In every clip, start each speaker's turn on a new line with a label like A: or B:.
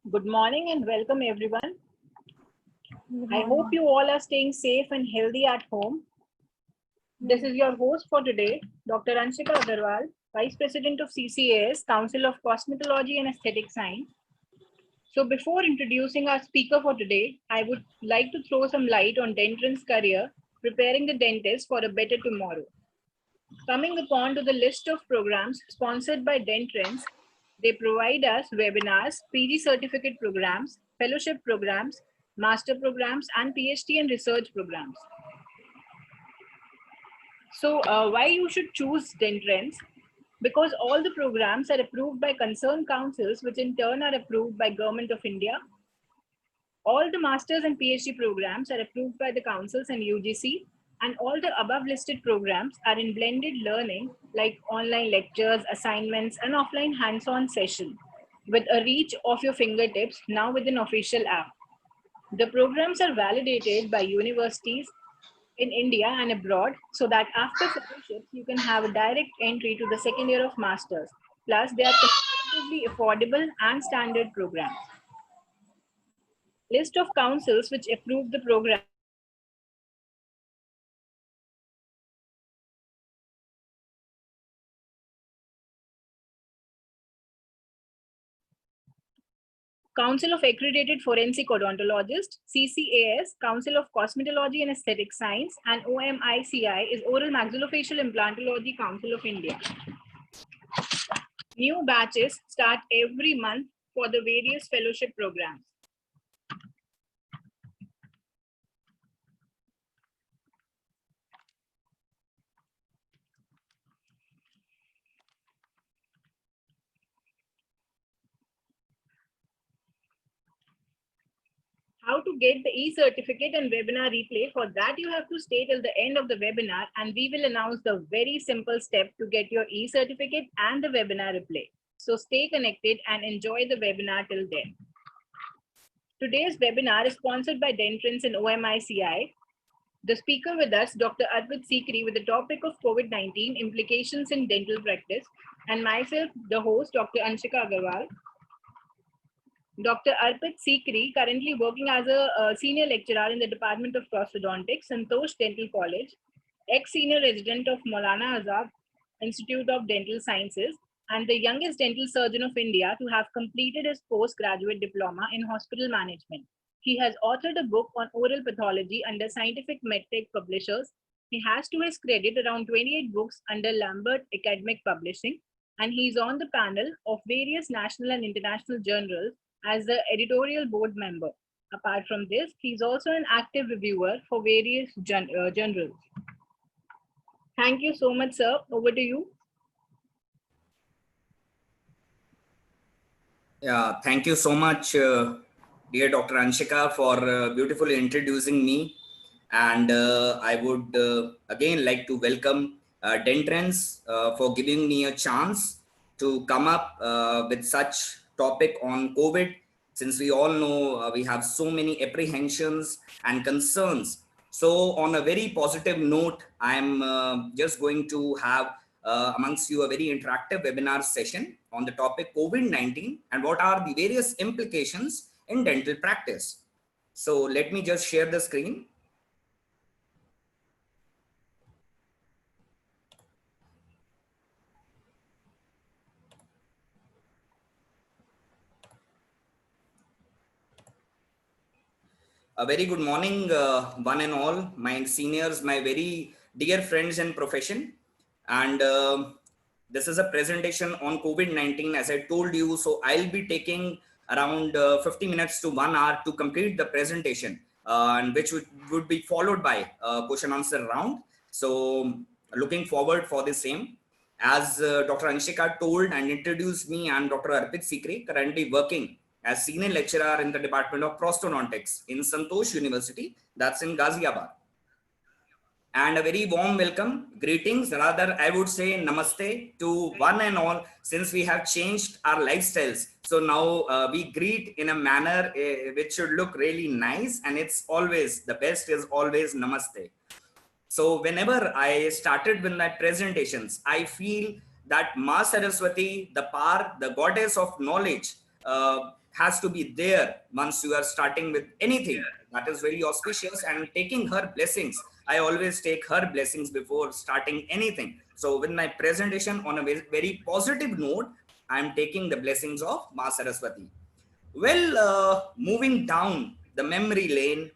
A: Good morning and welcome everyone.
B: Good
A: I hope
B: morning.
A: you all are staying safe and healthy at home. This is your host for today, Dr. Anshika Agarwal, Vice President of CCAS, Council of Cosmetology and Aesthetic Science. So before introducing our speaker for today, I would like to throw some light on Dentren's career, preparing the dentist for a better tomorrow. Coming upon to the list of programs sponsored by Dentrends, they provide us webinars, PG certificate programs, fellowship programs, master programs, and PhD and research programs. So, why you should choose Dentrends? Because all the programs are approved by concerned councils, which in turn are approved by Government of India. All the masters and PhD programs are approved by the councils and UGC, and all the above listed programs are in blended learning like online lectures, assignments, and offline hands-on session with a reach of your fingertips now with an official app. The programs are validated by universities in India and abroad so that after fellowships you can have a direct entry to the second year of masters. Plus, they are comparatively affordable and standard programs. List of councils which approve the programs include Council of Accredited Forensic Odontologists, CCAS, Council of Cosmetology and Aesthetic Science, and OMICI is Oral Maxillofacial Implantology Council of India. New batches start every month for the various fellowship programs. How to get the e-certificate and webinar replay? For that, you have to stay till the end of the webinar and we will announce the very simple step to get your e-certificate and the webinar replay. So stay connected and enjoy the webinar till then. Today's webinar is sponsored by Dentrends and OMICI. The speaker with us, Dr. Arpit Sikri, with the topic of COVID-19 implications in dental practice, and myself, the host, Dr. Anshika Agarwal. Dr. Arpit Sikri, currently working as a senior lecturer in the Department of Prosthodontics, Santosh Dental College, ex-senior resident of Maulana Azad Institute of Dental Sciences, and the youngest dental surgeon of India to have completed his postgraduate diploma in hospital management. He has authored a book on oral pathology under Scientific MedTech Publishers. He has to his credit around 28 books under Lambert Academic Publishing, and he is on the panel of various national and international journals as the editorial board member. Apart from this, he is also an active reviewer for various journals. Thank you so much, sir. Over to you.
C: Yeah, thank you so much, dear Dr. Anshika, for beautifully introducing me. And I would again like to welcome Dentrends for giving me a chance to come up with such topic on COVID, since we all know we have so many apprehensions and concerns. So on a very positive note, I'm just going to have amongst you a very interactive webinar session on the topic COVID-19 and what are the various implications in dental practice. So let me just share the screen. A very good morning, one and all, my seniors, my very dear friends in profession. And this is a presentation on COVID-19, as I told you. So I'll be taking around 50 minutes to 1 hour to complete the presentation, and which would be followed by a question answer round. So looking forward for the same. As Dr. Anshika told and introduced me, I'm Dr. Arpit Sikri, currently working as senior lecturer in the Department of Prosthodontics in Santosh University, that's in Ghaziabad. And a very warm welcome, greetings, rather I would say namaste to one and all, since we have changed our lifestyles. So now we greet in a manner which should look really nice, and it's always, the best is always namaste. So whenever I started with my presentations, I feel that Ma Saraswati, the power, the goddess of knowledge, has to be there once you are starting with anything. That is very auspicious, and taking her blessings. I always take her blessings before starting anything. So with my presentation on a very positive note, I'm taking the blessings of Ma Saraswati. Well, moving down the memory lane,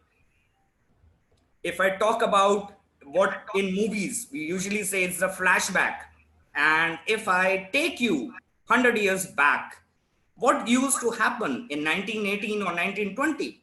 C: if I talk about what in movies, we usually say it's a flashback. And if I take you 100 years back, what used to happen in 1918 or 1920?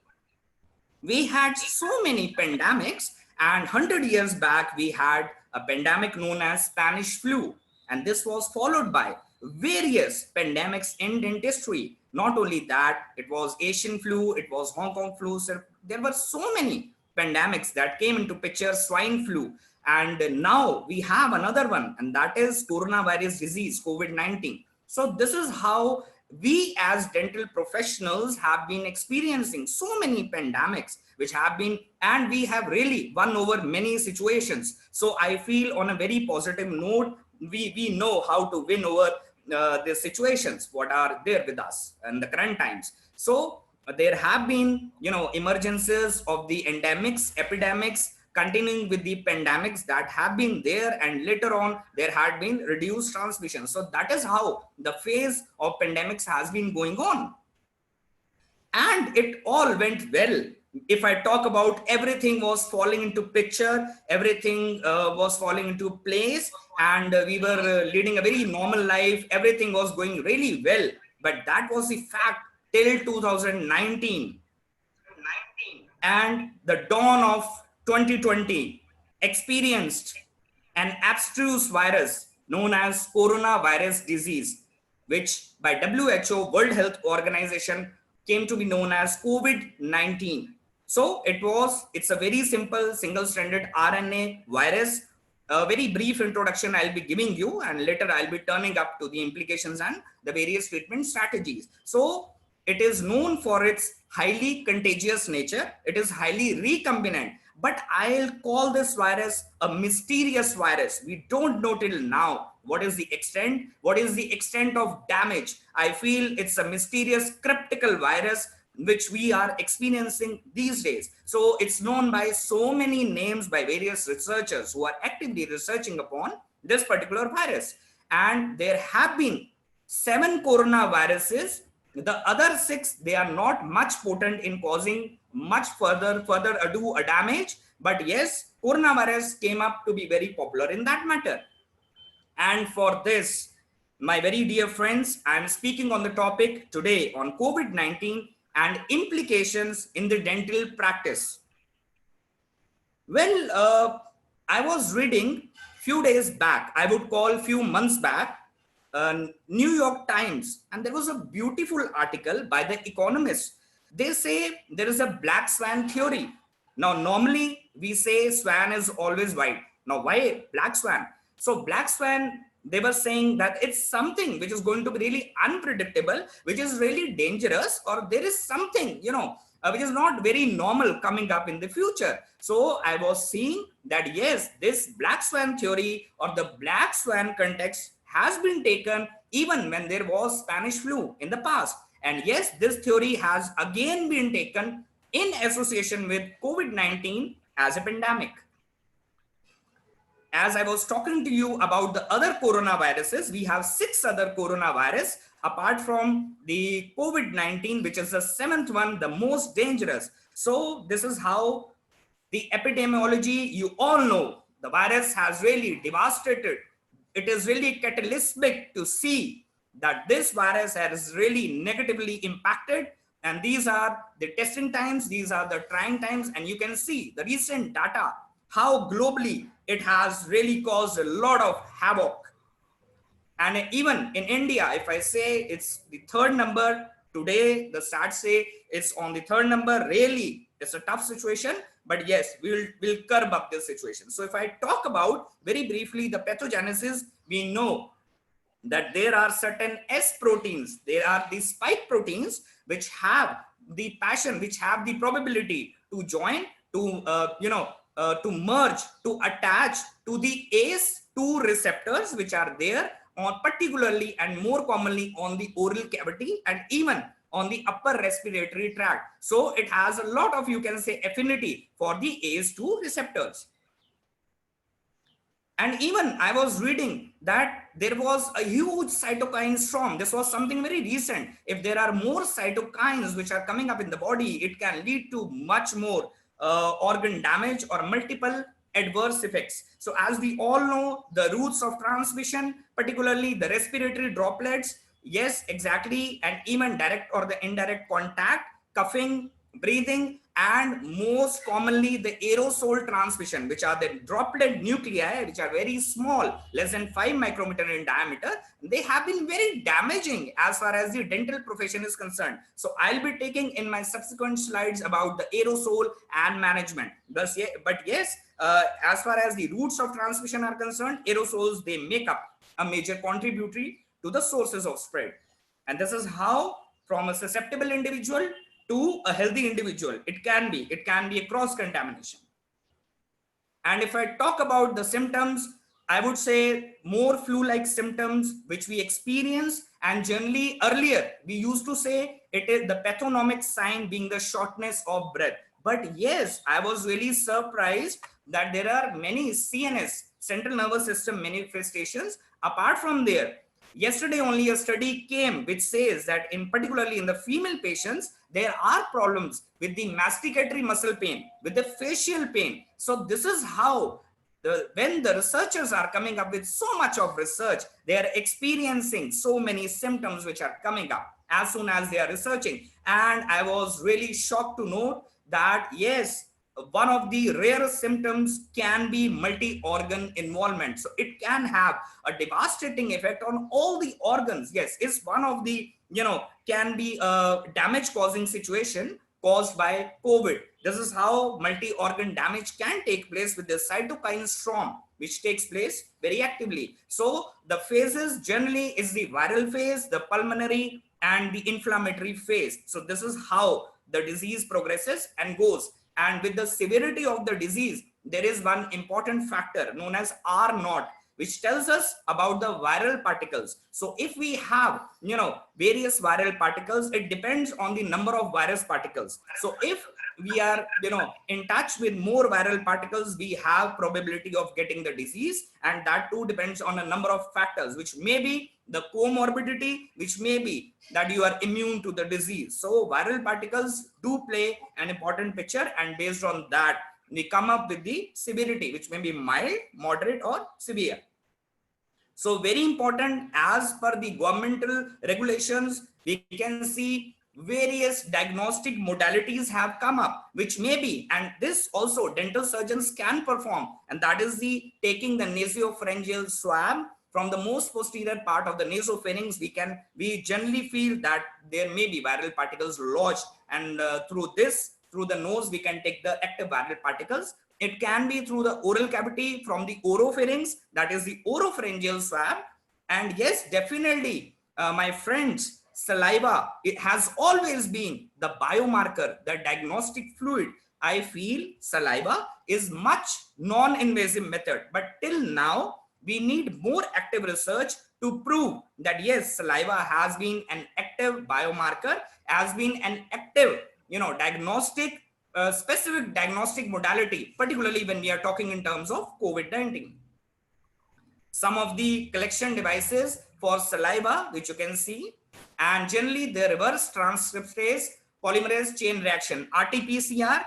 C: We had so many pandemics, and 100 years back, we had a pandemic known as Spanish flu. And this was followed by various pandemics in dentistry. Not only that, it was Asian flu, it was Hong Kong flu. So there were so many pandemics that came into picture, swine flu. And now we have another one, and that is coronavirus disease, COVID-19. So this is how we as dental professionals have been experiencing so many pandemics which have been, and we have really won over many situations. So I feel on a very positive note, we know how to win over the situations what are there with us in the current times. So there have been, emergencies of the endemics, epidemics, continuing with the pandemics that have been there, and later on there had been reduced transmission. So that is how the phase of pandemics has been going on, and it all went well. If I talk about, everything was falling into picture, everything was falling into place, and we were leading a very normal life, everything was going really well. But that was the fact till 2019, and the dawn of 2020 experienced an abstruse virus known as coronavirus disease, which by WHO, World Health Organization, came to be known as COVID-19. So it's a very simple single-stranded RNA virus. A very brief introduction I'll be giving you, and later I'll be turning up to the implications and the various treatment strategies. So it is known for its highly contagious nature. It is highly recombinant, but I'll call this virus a mysterious virus. We don't know till now what is the extent of damage. I feel it's a mysterious cryptical virus which we are experiencing these days. So it's known by so many names by various researchers who are actively researching upon this particular virus. And there have been 7 coronaviruses. The other 6, they are not much potent in causing much further ado damage. But yes, coronavirus came up to be very popular in that matter. And for this, my very dear friends, I am speaking on the topic today on COVID-19 and implications in the dental practice. Well, I was reading few days back, I would call few months back, New York Times, and there was a beautiful article by The Economist. They say there is a black swan theory. Now, normally we say swan is always white. Now, why black swan? So black swan, they were saying that it's something which is going to be really unpredictable, which is really dangerous, or there is something, which is not very normal coming up in the future. So I was seeing that, yes, this black swan theory or the black swan context has been taken even when there was Spanish flu in the past. And yes, this theory has again been taken in association with COVID-19 as a pandemic. As I was talking to you about the other coronaviruses, we have 6 other coronavirus apart from the COVID-19, which is the 7th one, the most dangerous. So this is how the epidemiology, you all know, the virus has really devastated. It is really catalytic to see that this virus has really negatively impacted. And these are the testing times, these are the trying times, and you can see the recent data, how globally it has really caused a lot of havoc. And even in India, if I say it's the 3rd number today, the stats say it's on the 3rd number. Really, it's a tough situation, but yes, we'll curb up this situation. So if I talk about very briefly the pathogenesis, we know that there are certain S proteins. There are the spike proteins which have the passion, which have the probability to join, to merge, to attach to the ACE2 receptors, which are there on particularly and more commonly on the oral cavity, and even on the upper respiratory tract. So it has a lot of, you can say, affinity for the ACE2 receptors. And even I was reading that there was a huge cytokine storm. This was something very recent. If there are more cytokines which are coming up in the body, it can lead to much more organ damage or multiple adverse effects. So as we all know, the routes of transmission, particularly the respiratory droplets, yes, exactly, and even direct or the indirect contact, coughing, breathing, and most commonly the aerosol transmission, which are the droplet nuclei, which are very small, less than 5 micrometer in diameter. They have been very damaging as far as the dental profession is concerned. So I'll be taking in my subsequent slides about the aerosol and management. But yes, as far as the routes of transmission are concerned, aerosols, they make up a major contributory to the sources of spread. And this is how, from a susceptible individual to a healthy individual, it can be a cross contamination. And if I talk about the symptoms, I would say more flu-like symptoms which we experience, and generally earlier we used to say it is the pathognomic sign being the shortness of breath. But yes, I was really surprised that there are many CNS, central nervous system manifestations apart from there. Yesterday only a study came which says that in particularly in the female patients, there are problems with the masticatory muscle pain, with the facial pain. So this is how when the researchers are coming up with so much of research, they are experiencing so many symptoms which are coming up as soon as they are researching. And I was really shocked to note that yes, one of the rarest symptoms can be multi-organ involvement. So it can have a devastating effect on all the organs. Yes, it's one of the, can be a damage causing situation caused by COVID. This is how multi-organ damage can take place with the cytokine storm, which takes place very actively. So the phases generally is the viral phase, the pulmonary, and the inflammatory phase. So this is how the disease progresses and goes. And with the severity of the disease, there is one important factor known as R naught, which tells us about the viral particles. So if we have, various viral particles, it depends on the number of virus particles. So if we are, in touch with more viral particles, we have probability of getting the disease. And that too depends on a number of factors, which may be the comorbidity, which may be that you are immune to the disease. So viral particles do play an important picture, and based on that, we come up with the severity, which may be mild, moderate, or severe. So very important, as per the governmental regulations, we can see various diagnostic modalities have come up, which may be, and this also dental surgeons can perform, and that is the taking the nasopharyngeal swab from the most posterior part of the nasopharynx. We generally feel that there may be viral particles lodged, and through the nose, we can take the active viral particles. It can be through the oral cavity from the oropharynx, that is the oropharyngeal swab. And yes, definitely, my friends, saliva, it has always been the biomarker, the diagnostic fluid. I feel saliva is much non-invasive method, but till now, we need more active research to prove that yes, saliva has been an active biomarker, has been an active, diagnostic, specific diagnostic modality, particularly when we are talking in terms of COVID-19. Some of the collection devices for saliva, which you can see, and generally the reverse transcriptase polymerase chain reaction, RT-PCR,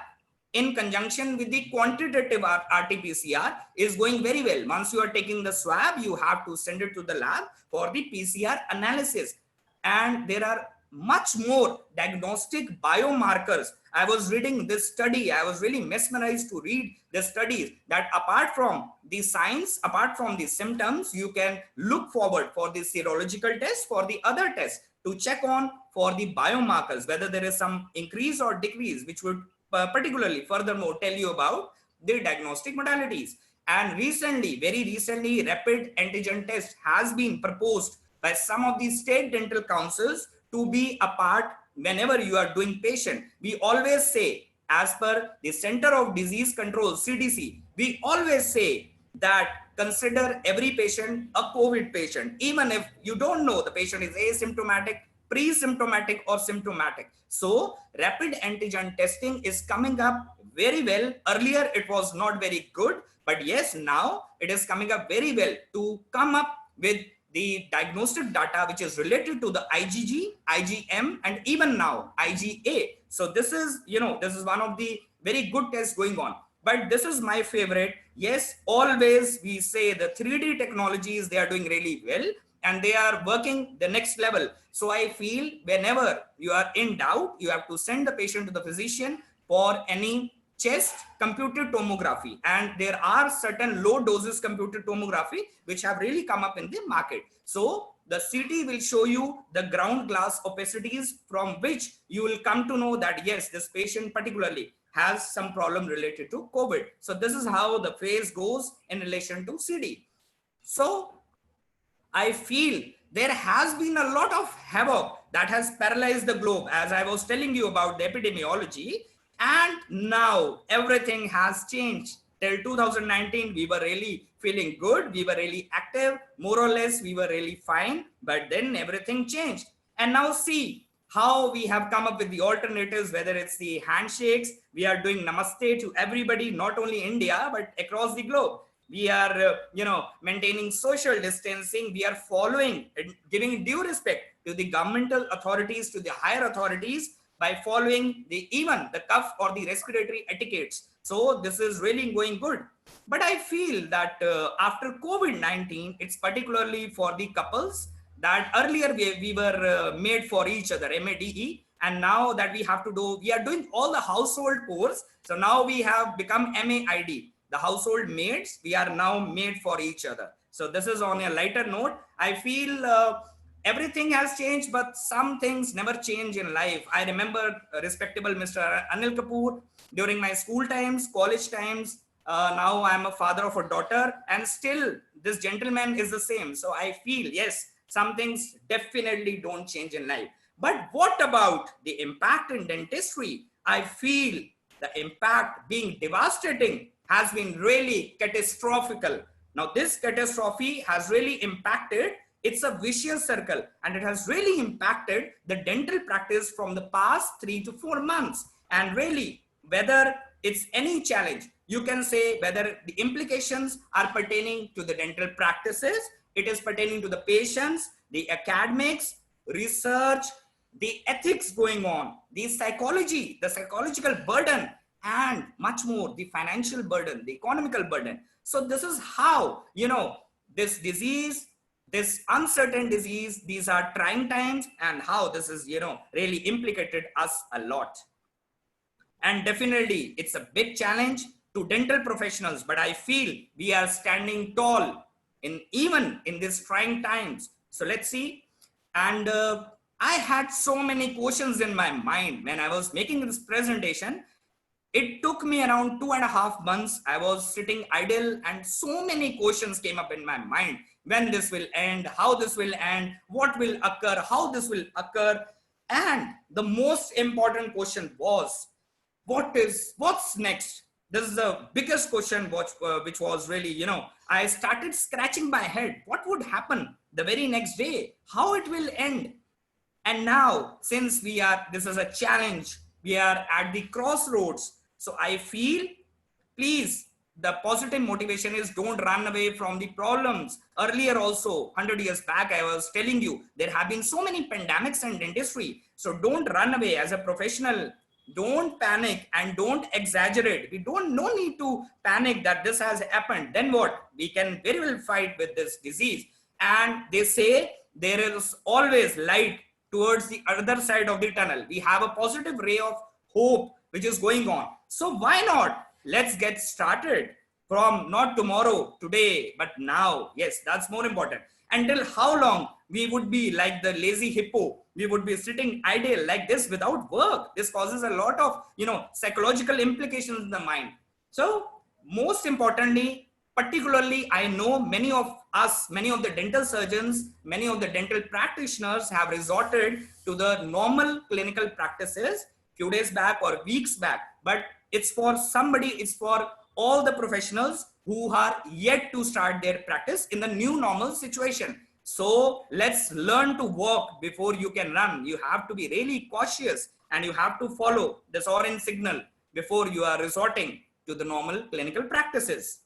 C: in conjunction with the quantitative RT-PCR is going very well. Once you are taking the swab, you have to send it to the lab for the PCR analysis. And there are much more diagnostic biomarkers. I was reading this study. I was really mesmerized to read the studies that apart from the signs, apart from the symptoms, you can look forward for the serological test, for the other tests to check on for the biomarkers, whether there is some increase or decrease, which would particularly furthermore tell you about the diagnostic modalities. And recently, very recently, rapid antigen test has been proposed by some of the state dental councils to be a part whenever you are doing patient. We always say, as per the Center of Disease Control, CDC, we always say that consider every patient a COVID patient. Even if you don't know the patient is asymptomatic, pre-symptomatic or symptomatic. So rapid antigen testing is coming up very well. Earlier it was not very good, but yes, now it is coming up very well to come up with the diagnostic data which is related to the IgG, IgM, and even now IgA. So this is, this is one of the very good tests going on. But this is my favorite. Yes, always we say the 3D technologies, they are doing really well and they are working the next level. So I feel whenever you are in doubt, you have to send the patient to the physician for any chest computed tomography, and there are certain low doses computed tomography which have really come up in the market. So the CT will show you the ground glass opacities from which you will come to know that yes, this patient particularly has some problem related to COVID. So this is how the phase goes in relation to CD. So I feel there has been a lot of havoc that has paralyzed the globe, as I was telling you about the epidemiology. And now everything has changed. Till 2019, we were really feeling good. We were really active. More or less, we were really fine. But then everything changed. And now see how we have come up with the alternatives, whether it's the handshakes. We are doing namaste to everybody, not only India, but across the globe. We are, maintaining social distancing. We are following and giving due respect to the governmental authorities, to the higher authorities, by following even the cough or the respiratory etiquettes. So this is really going good. But I feel that after COVID-19, it's particularly for the couples that earlier we were made for each other, MADE, and now that we are doing all the household chores. So now we have become MAID, the household maids. We are now made for each other. So this is on a lighter note. I feel everything has changed, but some things never change in life. I remember respectable Mr. Anil Kapoor during my school times, college times. Now I'm a father of a daughter, and still this gentleman is the same. So I feel, yes, some things definitely don't change in life. But what about the impact in dentistry? I feel the impact being devastating has been really catastrophical. Now this catastrophe has really impacted. It's a vicious circle, and it has really impacted the dental practice from the past 3 to 4 months. And really, whether it's any challenge, you can say whether the implications are pertaining to the dental practices, it is pertaining to the patients, the academics, research, the ethics going on, the psychology, the psychological burden, and much more, the financial burden, the economical burden. So this is how, this disease, this uncertain disease, these are trying times, and how this is, really implicated us a lot. And definitely it's a big challenge to dental professionals, but I feel we are standing tall even in these trying times. So let's see. And I had so many questions in my mind when I was making this presentation. It took me around 2.5 months. I was sitting idle, and so many questions came up in my mind. When this will end, how this will end, what will occur, how this will occur. And the most important question was, what's next? This is the biggest question, which was really, I started scratching my head. What would happen the very next day? How it will end? And now, since this is a challenge, we are at the crossroads. So I feel, please, the positive motivation is don't run away from the problems. Earlier also, 100 years back, I was telling you, there have been so many pandemics in dentistry. So don't run away as a professional. Don't panic and don't exaggerate. No need to panic that this has happened. Then what? We can very well fight with this disease. And they say there is always light towards the other side of the tunnel. We have a positive ray of hope which is going on. So why not? Let's get started from not tomorrow, today, but now. Yes, that's more important. Until how long we would be like the lazy hippo? We would be sitting idle like this without work. This causes a lot of, psychological implications in the mind. So most importantly, particularly, I know many of the dental surgeons, many of the dental practitioners have resorted to the normal clinical practices few days back or weeks back, but it's for all the professionals who are yet to start their practice in the new normal situation. So let's learn to walk before you can run. You have to be really cautious and you have to follow this orange signal before you are resorting to the normal clinical practices.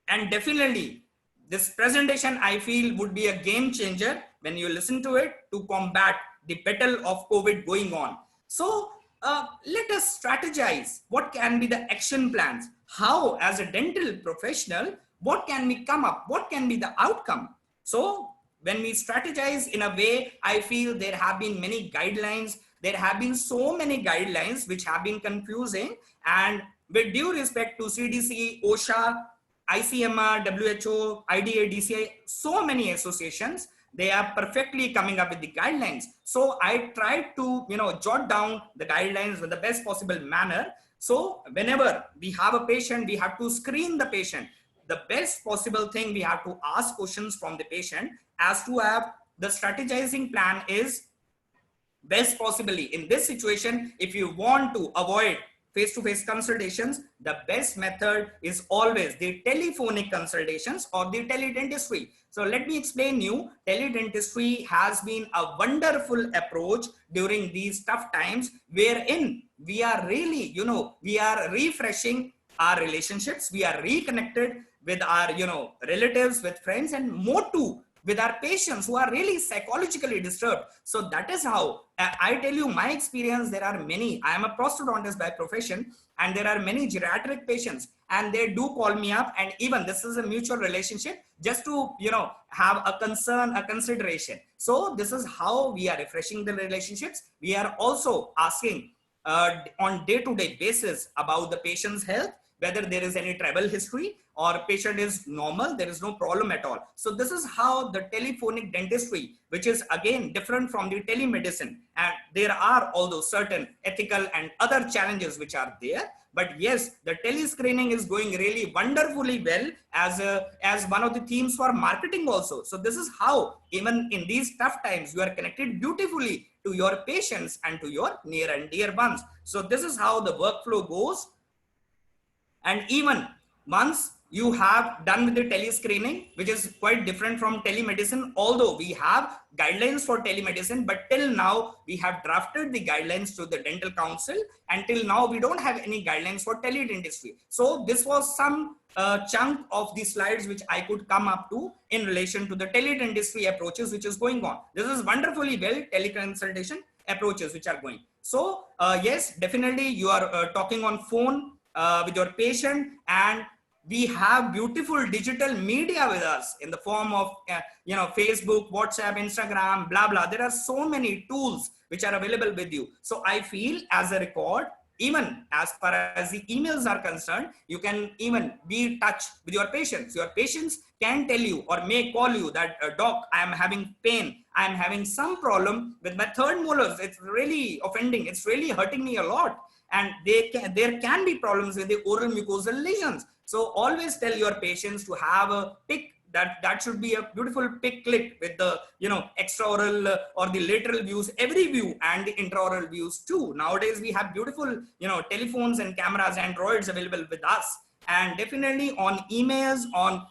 C: And definitely this presentation, I feel, would be a game changer when you listen to it to combat the battle of COVID going on. So let us strategize. What can be the action plans? How, as a dental professional, what can we come up? What can be the outcome? So when we strategize in a way, I feel there have been many guidelines. There have been so many guidelines which have been confusing, and with due respect to CDC, OSHA, ICMR, WHO, IDA, DCI, so many associations, they are perfectly coming up with the guidelines. So I tried to, jot down the guidelines in the best possible manner. So whenever we have a patient, we have to screen the patient. The best possible thing, we have to ask questions from the patient as to have the strategizing plan is best possibly. In this situation, if you want to avoid face-to-face consultations, the best method is always the telephonic consultations or the teledentistry. So let me explain you, teledentistry has been a wonderful approach during these tough times, wherein we are really, we are refreshing our relationships. We are reconnected with our, relatives, with friends, and more too, with our patients who are really psychologically disturbed. So that is how I tell you my experience. There are many, I am a prosthodontist by profession, and there are many geriatric patients, and they do call me up, and even this is a mutual relationship just to, have a concern, a consideration. So this is how we are refreshing the relationships. We are also asking on day-to-day basis about the patient's health, whether there is any travel history or patient is normal, there is no problem at all. So this is how the telephonic dentistry, which is again different from the telemedicine. And there are although certain ethical and other challenges which are there. But yes, the telescreening is going really wonderfully well as one of the themes for marketing also. So this is how even in these tough times, you are connected beautifully to your patients and to your near and dear ones. So this is how the workflow goes. And even once you have done with the telescreening, which is quite different from telemedicine, although we have guidelines for telemedicine, but till now we have drafted the guidelines to the Dental Council, and till now we don't have any guidelines for teledentistry. So this was some chunk of the slides which I could come up to in relation to the teledentistry approaches which is going on. This is wonderfully well teleconsultation approaches which are going. So yes, definitely you are talking on phone with your patient, and we have beautiful digital media with us in the form of Facebook, WhatsApp, Instagram, blah blah. There are so many tools which are available with you. So I feel as a record, even as far as the emails are concerned, you can even be in touch with your patients. Your patients can tell you or may call you that doc, I am having pain, I am having some problem with my third molars, it's really offending, it's really hurting me a lot. And there can be problems with the oral mucosal lesions. So always tell your patients to have a pic that should be a beautiful pic click with the extraoral or the lateral views, every view, and the intraoral views too. Nowadays we have beautiful telephones and cameras, Androids available with us. And definitely on emails,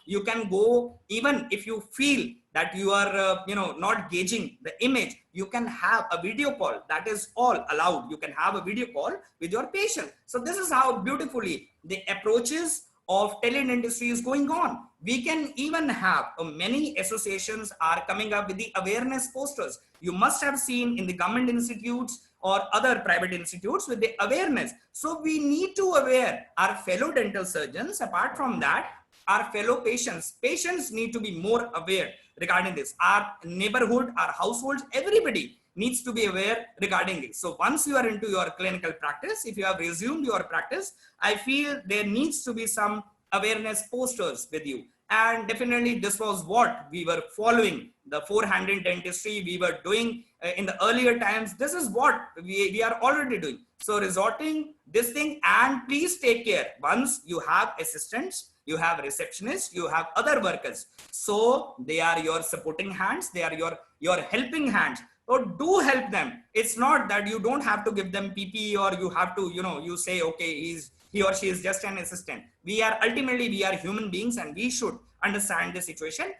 C: you can go, even if you feel that you are not gauging the image, you can have a video call. That is all allowed. You can have a video call with your patient. So this is how beautifully the approaches of teledentistry is going on. We can even have many associations are coming up with the awareness posters. You must have seen in the government institutes or other private institutes with the awareness. So we need to aware our fellow dental surgeons. Apart from that, our fellow patients need to be more aware regarding this. Our neighborhood, our households, everybody needs to be aware regarding it. So once you are into your clinical practice, if you have resumed your practice, I feel there needs to be some awareness posters with you. And definitely this was what we were following, the four-handed dentistry we were doing in the earlier times. This is what we are already doing. So resorting this thing, and please take care. Once you have assistants, you have receptionists, you have other workers. So they are your supporting hands. They are your helping hands. So do help them. It's not that you don't have to give them PPE or you have to, you say, okay, he or she is just an assistant. We are ultimately, we are human beings and we should understand the situation.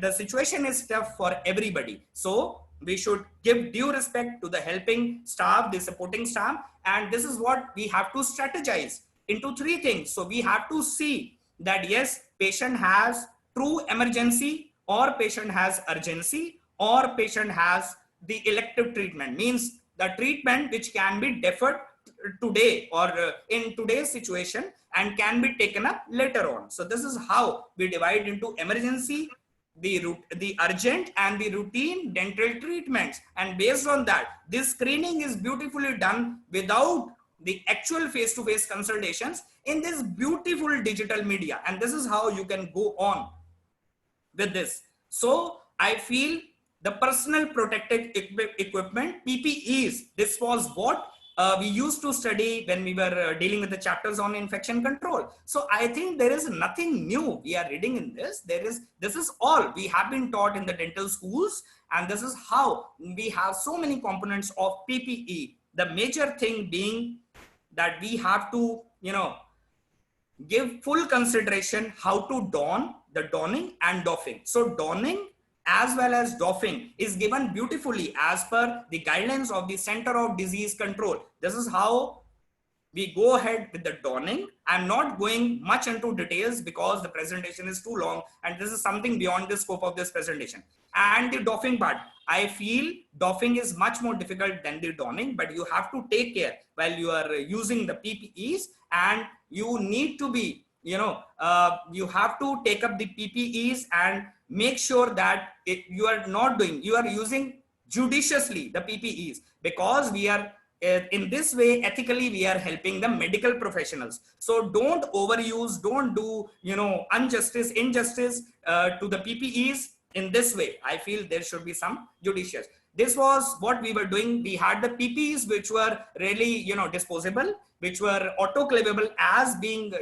C: the situation is tough for everybody. So we should give due respect to the helping staff, the supporting staff, and this is what we have to strategize into three things. So we have to see that yes, patient has true emergency, or patient has urgency, or patient has the elective treatment, means the treatment which can be deferred today or in today's situation and can be taken up later on. So this is how we divide into emergency, the urgent, and the routine dental treatments. And based on that, this screening is beautifully done without the actual face-to-face consultations in this beautiful digital media. And this is how you can go on with this. So I feel the personal protective equipment, PPEs, this was what we used to study when we were dealing with the chapters on infection control. So I think there is nothing new we are reading in this. This is all we have been taught in the dental schools, and this is how we have so many components of PPE. The major thing being that we have to, give full consideration how to don, the donning and doffing. So donning as well as doffing is given beautifully as per the guidelines of the Center of Disease Control. This is how we go ahead with the donning. I'm not going much into details because the presentation is too long and this is something beyond the scope of this presentation. And the doffing part, I feel doffing is much more difficult than the donning, but you have to take care while you are using the PPEs, and you need to be, you have to take up the PPEs and make sure that you are using judiciously the PPEs, because we are in this way, ethically, we are helping the medical professionals. So don't overuse, don't do, injustice to the PPEs in this way. I feel there should be some judicious. This was what we were doing. We had the PPEs, which were really, disposable, which were autoclavable as being,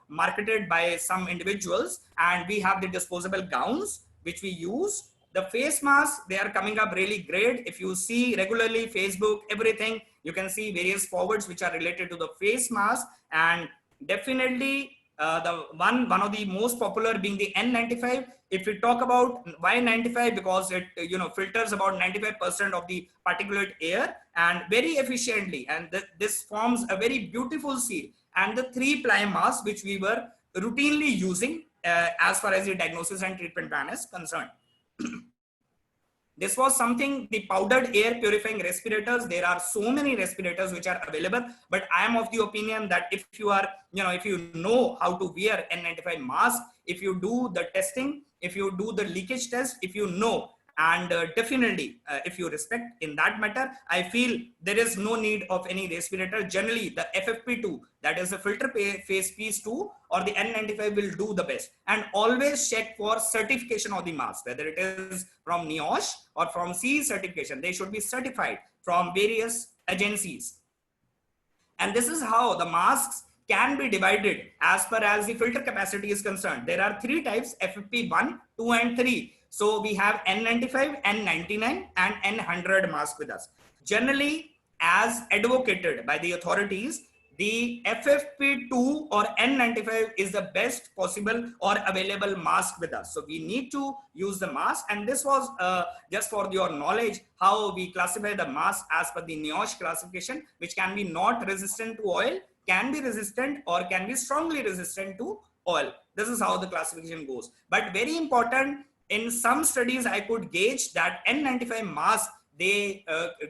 C: marketed by some individuals. And we have the disposable gowns, which we use. The face masks, they are coming up really great. If you see regularly Facebook, everything, you can see various forwards which are related to the face mask. And definitely the one of the most popular being the N95. If we talk about why 95, because it filters about 95% of the particulate air and very efficiently, and this forms a very beautiful seal. And the 3-ply mask, which we were routinely using as far as the diagnosis and treatment plan is concerned. This was something, the powdered air purifying respirators. There are so many respirators which are available, but I am of the opinion that if you are, if you know how to wear N95 mask, if you do the testing, if you do the leakage test, if you know, and definitely if you respect in that matter, I feel there is no need of any respirator. Generally the FFP2, that is the filter face piece 2, or the N95 will do the best. And always check for certification of the mask, whether it is from NIOSH or from CE certification. They should be certified from various agencies. And this is how the masks can be divided as far as the filter capacity is concerned. There are 3 types: FFP1, 2 and 3. So we have N95, N99 and N100 mask with us. Generally, as advocated by the authorities, the FFP2 or N95 is the best possible or available mask with us. So we need to use the mask. And this was just for your knowledge, how we classify the mask as per the NIOSH classification, which can be not resistant to oil, can be resistant, or can be strongly resistant to oil. This is how the classification goes. But very important, in some studies, I could gauge that N95 mask, they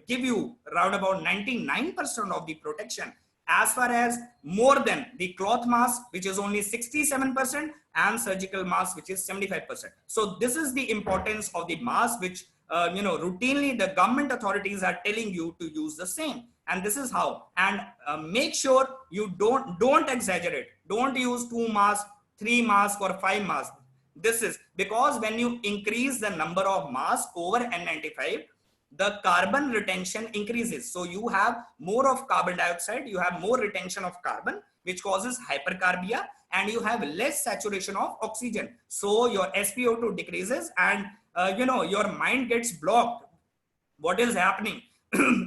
C: give you around about 99% of the protection, as far as more than the cloth mask, which is only 67%, and surgical mask, which is 75%. So this is the importance of the mask, which routinely the government authorities are telling you to use the same. And this is how. And make sure you don't exaggerate. Don't use 2 masks, 3 masks, or 5 masks. This is because when you increase the number of masks over N95, the carbon retention increases. So you have more of carbon dioxide, you have more retention of carbon, which causes hypercarbia, and you have less saturation of oxygen. So your SpO2 decreases, and your mind gets blocked. What is happening?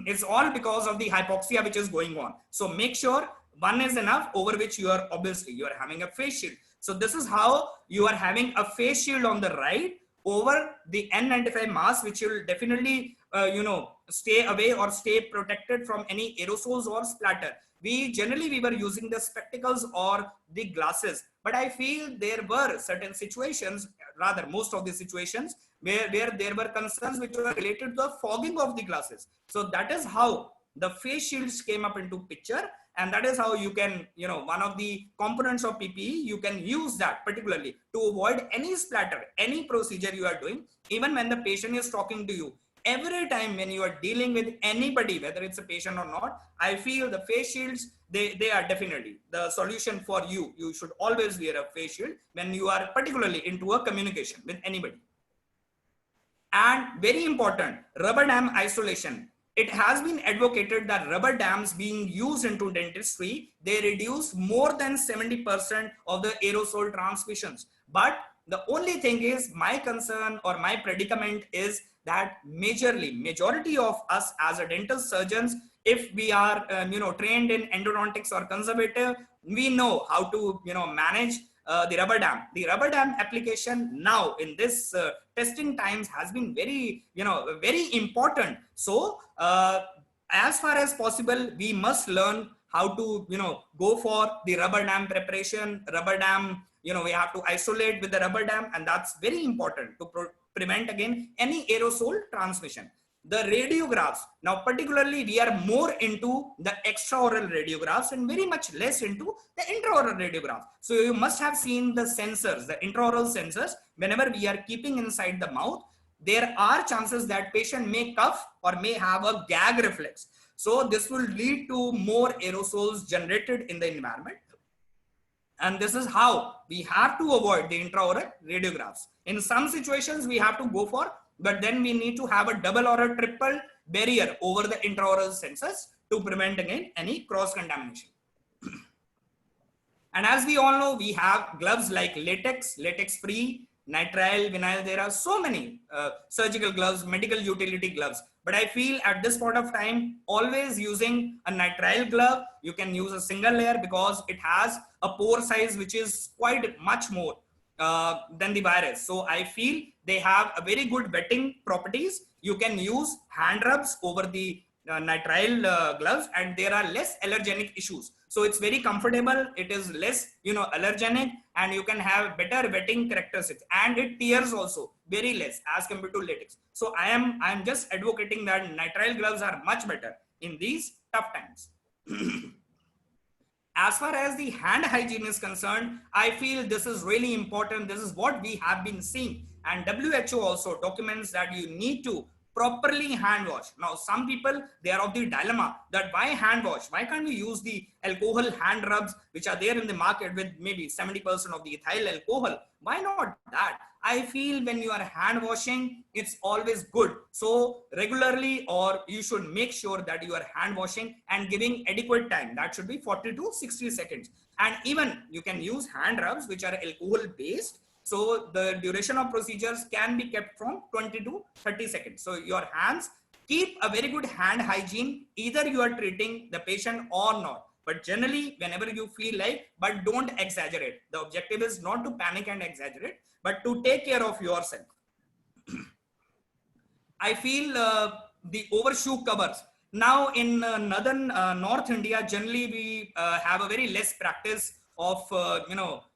C: It's all because of the hypoxia which is going on. So make sure 1 is enough, over which you are obviously having a face shield. So this is how you are having a face shield on the right, over the N95 mask, which will definitely, stay away or stay protected from any aerosols or splatter. We were using the spectacles or the glasses, but I feel there were certain situations, rather most of the situations, where there were concerns which were related to the fogging of the glasses. So that is how the face shields came up into picture, and that is how you can, one of the components of PPE, you can use that particularly to avoid any splatter, any procedure you are doing, even when the patient is talking to you. Every time when you are dealing with anybody, whether it's a patient or not, I feel the face shields, they are definitely the solution for you. You should always wear a face shield when you are particularly into a communication with anybody. And very important, rubber dam isolation. It has been advocated that rubber dams being used into dentistry, they reduce more than 70% of the aerosol transmissions. But the only thing is, my concern or my predicament is that majority of us as a dental surgeons, if we are trained in endodontics or conservative, we know how to manage the rubber dam. The rubber dam application now in this testing times has been very very important. So as far as possible, we must learn how to go for the rubber dam preparation, rubber dam, we have to isolate with the rubber dam, and that's very important to prevent again any aerosol transmission. The radiographs, now particularly we are more into the extraoral radiographs and very much less into the intraoral radiographs. So you must have seen the sensors, the intraoral sensors. Whenever we are keeping inside the mouth, there are chances that patient may cough or may have a gag reflex. So this will lead to more aerosols generated in the environment. And this is how we have to avoid the intraoral radiographs. In some situations we have to go for, but then we need to have a double or a triple barrier over the intraoral sensors to prevent again any cross contamination. And as we all know, we have gloves like latex, latex free, nitrile, vinyl. There are so many surgical gloves, medical utility gloves. But I feel at this point of time, always using a nitrile glove, you can use a single layer because it has a pore size which is quite much more than the virus. So I feel they have a very good wetting properties. You can use hand rubs over the nitrile gloves, and there are less allergenic issues. So it's very comfortable. It is less, allergenic, and you can have better wetting characteristics, and it tears also very less as compared to latex. So I am just advocating that nitrile gloves are much better in these tough times. As far as the hand hygiene is concerned, I feel this is really important. This is what we have been seeing, and WHO also documents that you need to properly hand wash. Now, some people, they are of the dilemma that why hand wash? Why can't we use the alcohol hand rubs which are there in the market with maybe 70% of the ethyl alcohol? Why not that? I feel when you are hand washing, it's always good. So regularly, or you should make sure that you are hand washing and giving adequate time. That should be 40 to 60 seconds. And even you can use hand rubs which are alcohol based. So the duration of procedures can be kept from 20 to 30 seconds. So your hands, keep a very good hand hygiene. Either you are treating the patient or not. But generally, whenever you feel like, but don't exaggerate. The objective is not to panic and exaggerate, but to take care of yourself. I feel the overshoe covers. Now in North India, generally we have a very less practice of,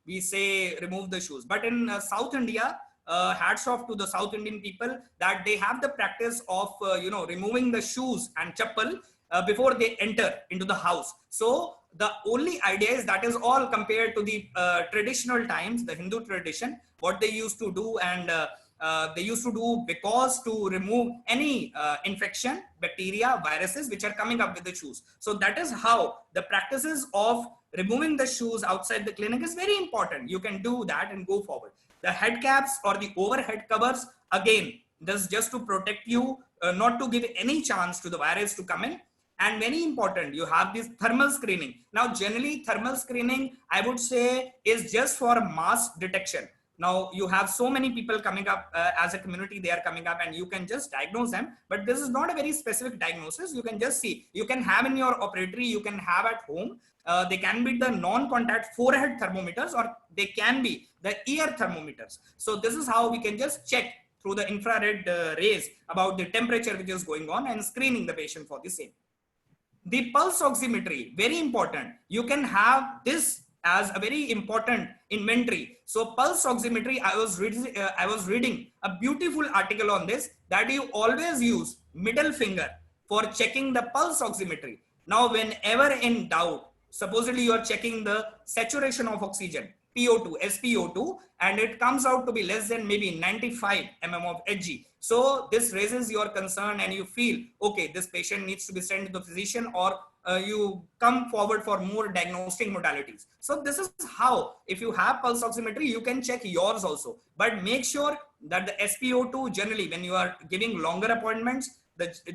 C: we say remove the shoes. But in South India, hats off to the South Indian people that they have the practice of, removing the shoes and chappal before they enter into the house. So the only idea is that is all compared to the traditional times, the Hindu tradition, what they used to do, and they used to do because to remove any infection, bacteria, viruses which are coming up with the shoes. So that is how the practices of removing the shoes outside the clinic is very important. You can do that and go forward. The head caps or the overhead covers, again, this is just to protect you, not to give any chance to the virus to come in. And very important, you have this thermal screening. Now, generally thermal screening, I would say, is just for mass detection. Now you have so many people coming up as a community, they are coming up and you can just diagnose them. But this is not a very specific diagnosis. You can just see, you can have in your operatory, you can have at home. They can be the non-contact forehead thermometers, or they can be the ear thermometers. So this is how we can just check through the infrared rays about the temperature which is going on and screening the patient for the same. The pulse oximetry, very important. You can have this as a very important inventory. So pulse oximetry, I was reading a beautiful article on this, that you always use middle finger for checking the pulse oximetry. Now, whenever in doubt, supposedly you are checking the saturation of oxygen, PO2, SpO2, and it comes out to be less than maybe 95 mm of Hg. So this raises your concern and you feel, okay, this patient needs to be sent to the physician, or you come forward for more diagnostic modalities. So this is how, if you have pulse oximetry, you can check yours also. But make sure that the SpO2, generally when you are giving longer appointments,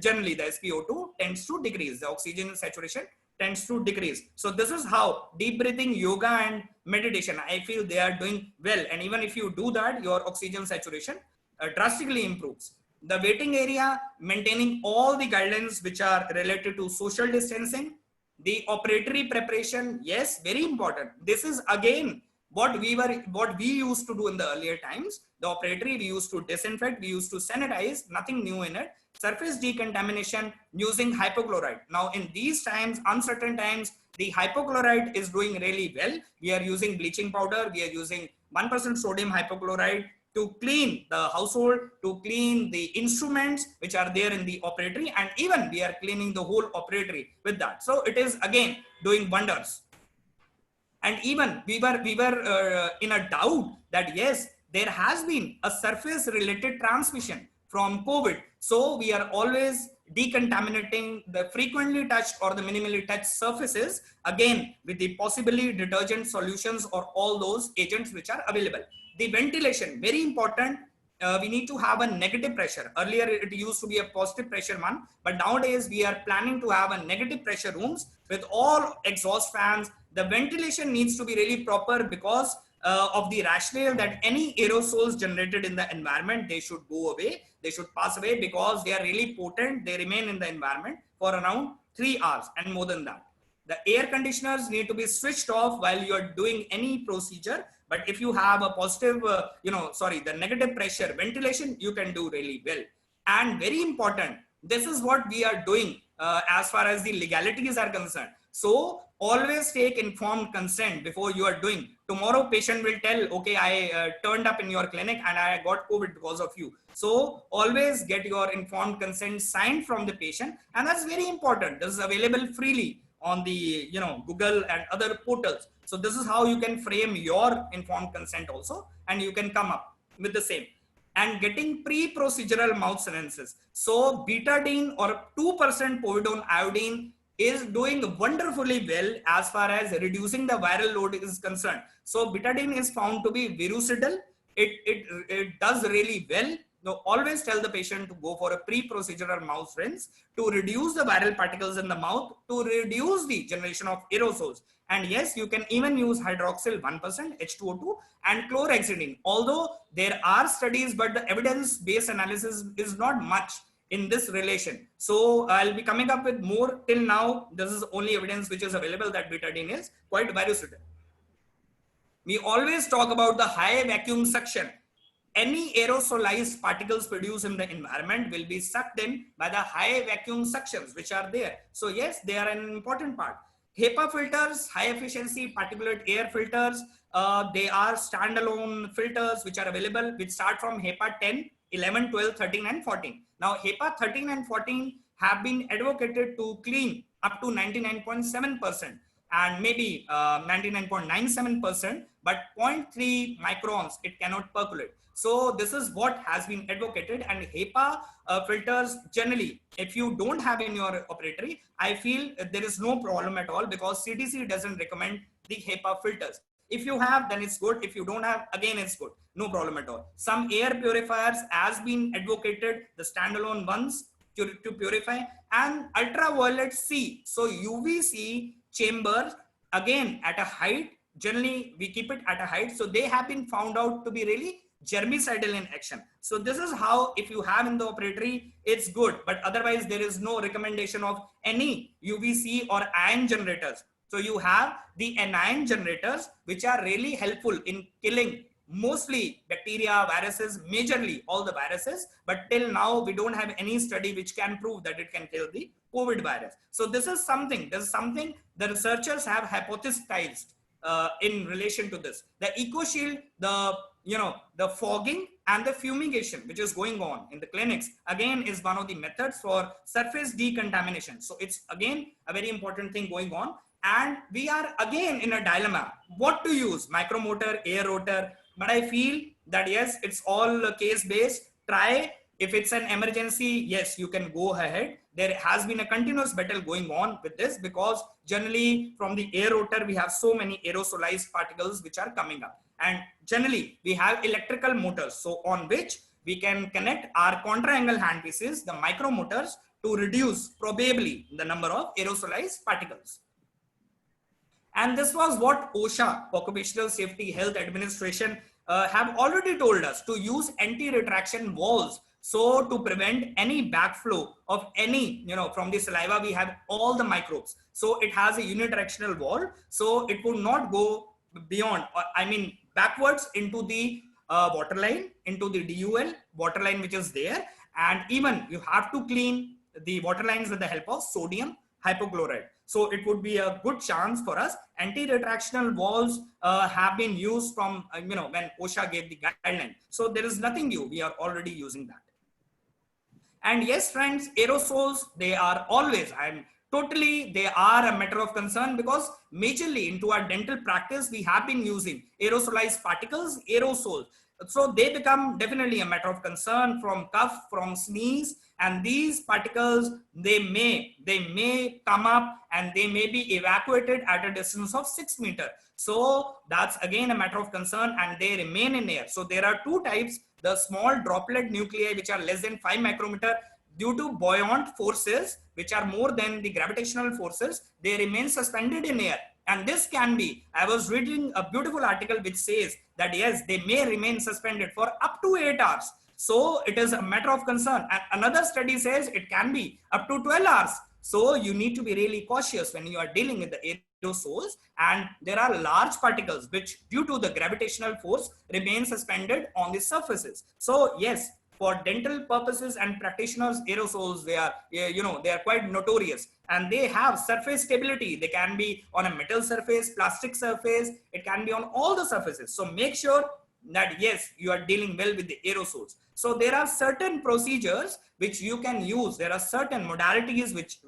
C: generally the SpO2 tends to decrease, the oxygen saturation tends to decrease. So this is how deep breathing, yoga and meditation, I feel they are doing well. And even if you do that, your oxygen saturation drastically improves. The waiting area, maintaining all the guidelines which are related to social distancing. The operatory preparation, yes, very important. This is again what we used to do in the earlier times. The operatory, we used to disinfect, we used to sanitize, nothing new in it. Surface decontamination using hypochlorite. Now in these times, uncertain times, the hypochlorite is doing really well. We are using bleaching powder, we are using 1% sodium hypochlorite to clean the household, to clean the instruments which are there in the operatory, and even we are cleaning the whole operatory with that. So it is again doing wonders. And even we were in a doubt that yes, there has been a surface related transmission from COVID. So we are always decontaminating the frequently touched or the minimally touched surfaces, again with the possibly detergent solutions or all those agents which are available. The ventilation, very important. We need to have a negative pressure. Earlier it used to be a positive pressure one, but nowadays we are planning to have a negative pressure rooms with all exhaust fans. The ventilation needs to be really proper because of the rationale that any aerosols generated in the environment, they should go away, they should pass away, because they are really potent. They remain in the environment for around 3 hours and more than that. The air conditioners need to be switched off while you are doing any procedure. But if you have a positive, the negative pressure ventilation, you can do really well. And very important, this is what we are doing as far as the legalities are concerned. So always take informed consent before you are doing. Tomorrow patient will tell, okay, I turned up in your clinic and I got COVID because of you. So always get your informed consent signed from the patient. And that's very important. This is available freely on the Google and other portals. So this is how you can frame your informed consent also, and you can come up with the same. And getting pre-procedural mouth silences. So betadine or 2% povidone iodine is doing wonderfully well as far as reducing the viral load is concerned. So betadine is found to be virucidal. It does really well. Now, always tell the patient to go for a pre-procedural mouth rinse to reduce the viral particles in the mouth, to reduce the generation of aerosols. And yes, you can even use hydroxyl 1%, H2O2 and chlorhexidine. Although there are studies, but the evidence-based analysis is not much in this relation. So I'll be coming up with more. Till now, this is only evidence which is available that betadine is quite virucidal. We always talk about the high vacuum suction. Any aerosolized particles produced in the environment will be sucked in by the high vacuum suctions which are there. So yes, they are an important part. HEPA filters, high efficiency particulate air filters, they are standalone filters which are available, which start from HEPA 10, 11, 12, 13 and 14. Now HEPA 13 and 14 have been advocated to clean up to 99.7% and maybe 99.97%, but 0.3 microns, it cannot percolate. So this is what has been advocated, and HEPA filters generally, if you don't have in your operatory, I feel there is no problem at all, because CDC doesn't recommend the HEPA filters. If you have, then it's good. If you don't have, again, it's good. No problem at all. Some air purifiers has been advocated, the standalone ones to purify, and ultraviolet C. So UVC chambers, again, at a height generally we keep it at a height. So they have been found out to be really germicidal in action. So this is how, if you have in the operatory, it's good, but otherwise there is no recommendation of any UVC or ion generators. So you have the anion generators, which are really helpful in killing mostly bacteria, viruses, majorly all the viruses, but till now we don't have any study which can prove that it can kill the COVID virus. So this is something the researchers have hypothesized in relation to this. The EcoShield, the fogging and the fumigation which is going on in the clinics again is one of the methods for surface decontamination. So it's again a very important thing going on, and we are again in a dilemma what to use, micromotor, air rotor. But I feel that yes, it's all case based. Try, if it's an emergency, yes, you can go ahead. There has been a continuous battle going on with this, because generally from the air rotor we have so many aerosolized particles which are coming up, and generally we have electrical motors, so on which we can connect our contra-angle handpieces, the micromotors, to reduce probably the number of aerosolized particles. And this was what OSHA, Occupational Safety Health Administration, have already told us, to use anti-retraction walls. So to prevent any backflow of any, from the saliva, we have all the microbes. So it has a unidirectional wall. So it would not go beyond, backwards into the waterline, into the DUL waterline which is there. And even you have to clean the waterlines with the help of sodium hypochlorite. So it would be a good chance for us. Anti-retractional walls have been used from, when OSHA gave the guideline. So there is nothing new. We are already using that. And yes, friends, aerosols, they are always, they are a matter of concern, because majorly into our dental practice, we have been using aerosolized particles, aerosols. So they become definitely a matter of concern from cough, from sneeze, and these particles, they may come up and they may be evacuated at a distance of 6 meters. So that's again a matter of concern, and they remain in air. So there are two types: the small droplet nuclei, which are less than 5 micrometer, due to buoyant forces, which are more than the gravitational forces, they remain suspended in air. And this can be, I was reading a beautiful article which says that yes, they may remain suspended for up to 8 hours. So it is a matter of concern. And another study says it can be up to 12 hours. So you need to be really cautious when you are dealing with the aerosols. And there are large particles which, due to the gravitational force, remain suspended on the surfaces. So yes, for dental purposes and practitioners, aerosols, they are quite notorious, and they have surface stability. They can be on a metal surface, plastic surface, it can be on all the surfaces. So make sure that yes, you are dealing well with the aerosols. So there are certain procedures which you can use. There are certain modalities which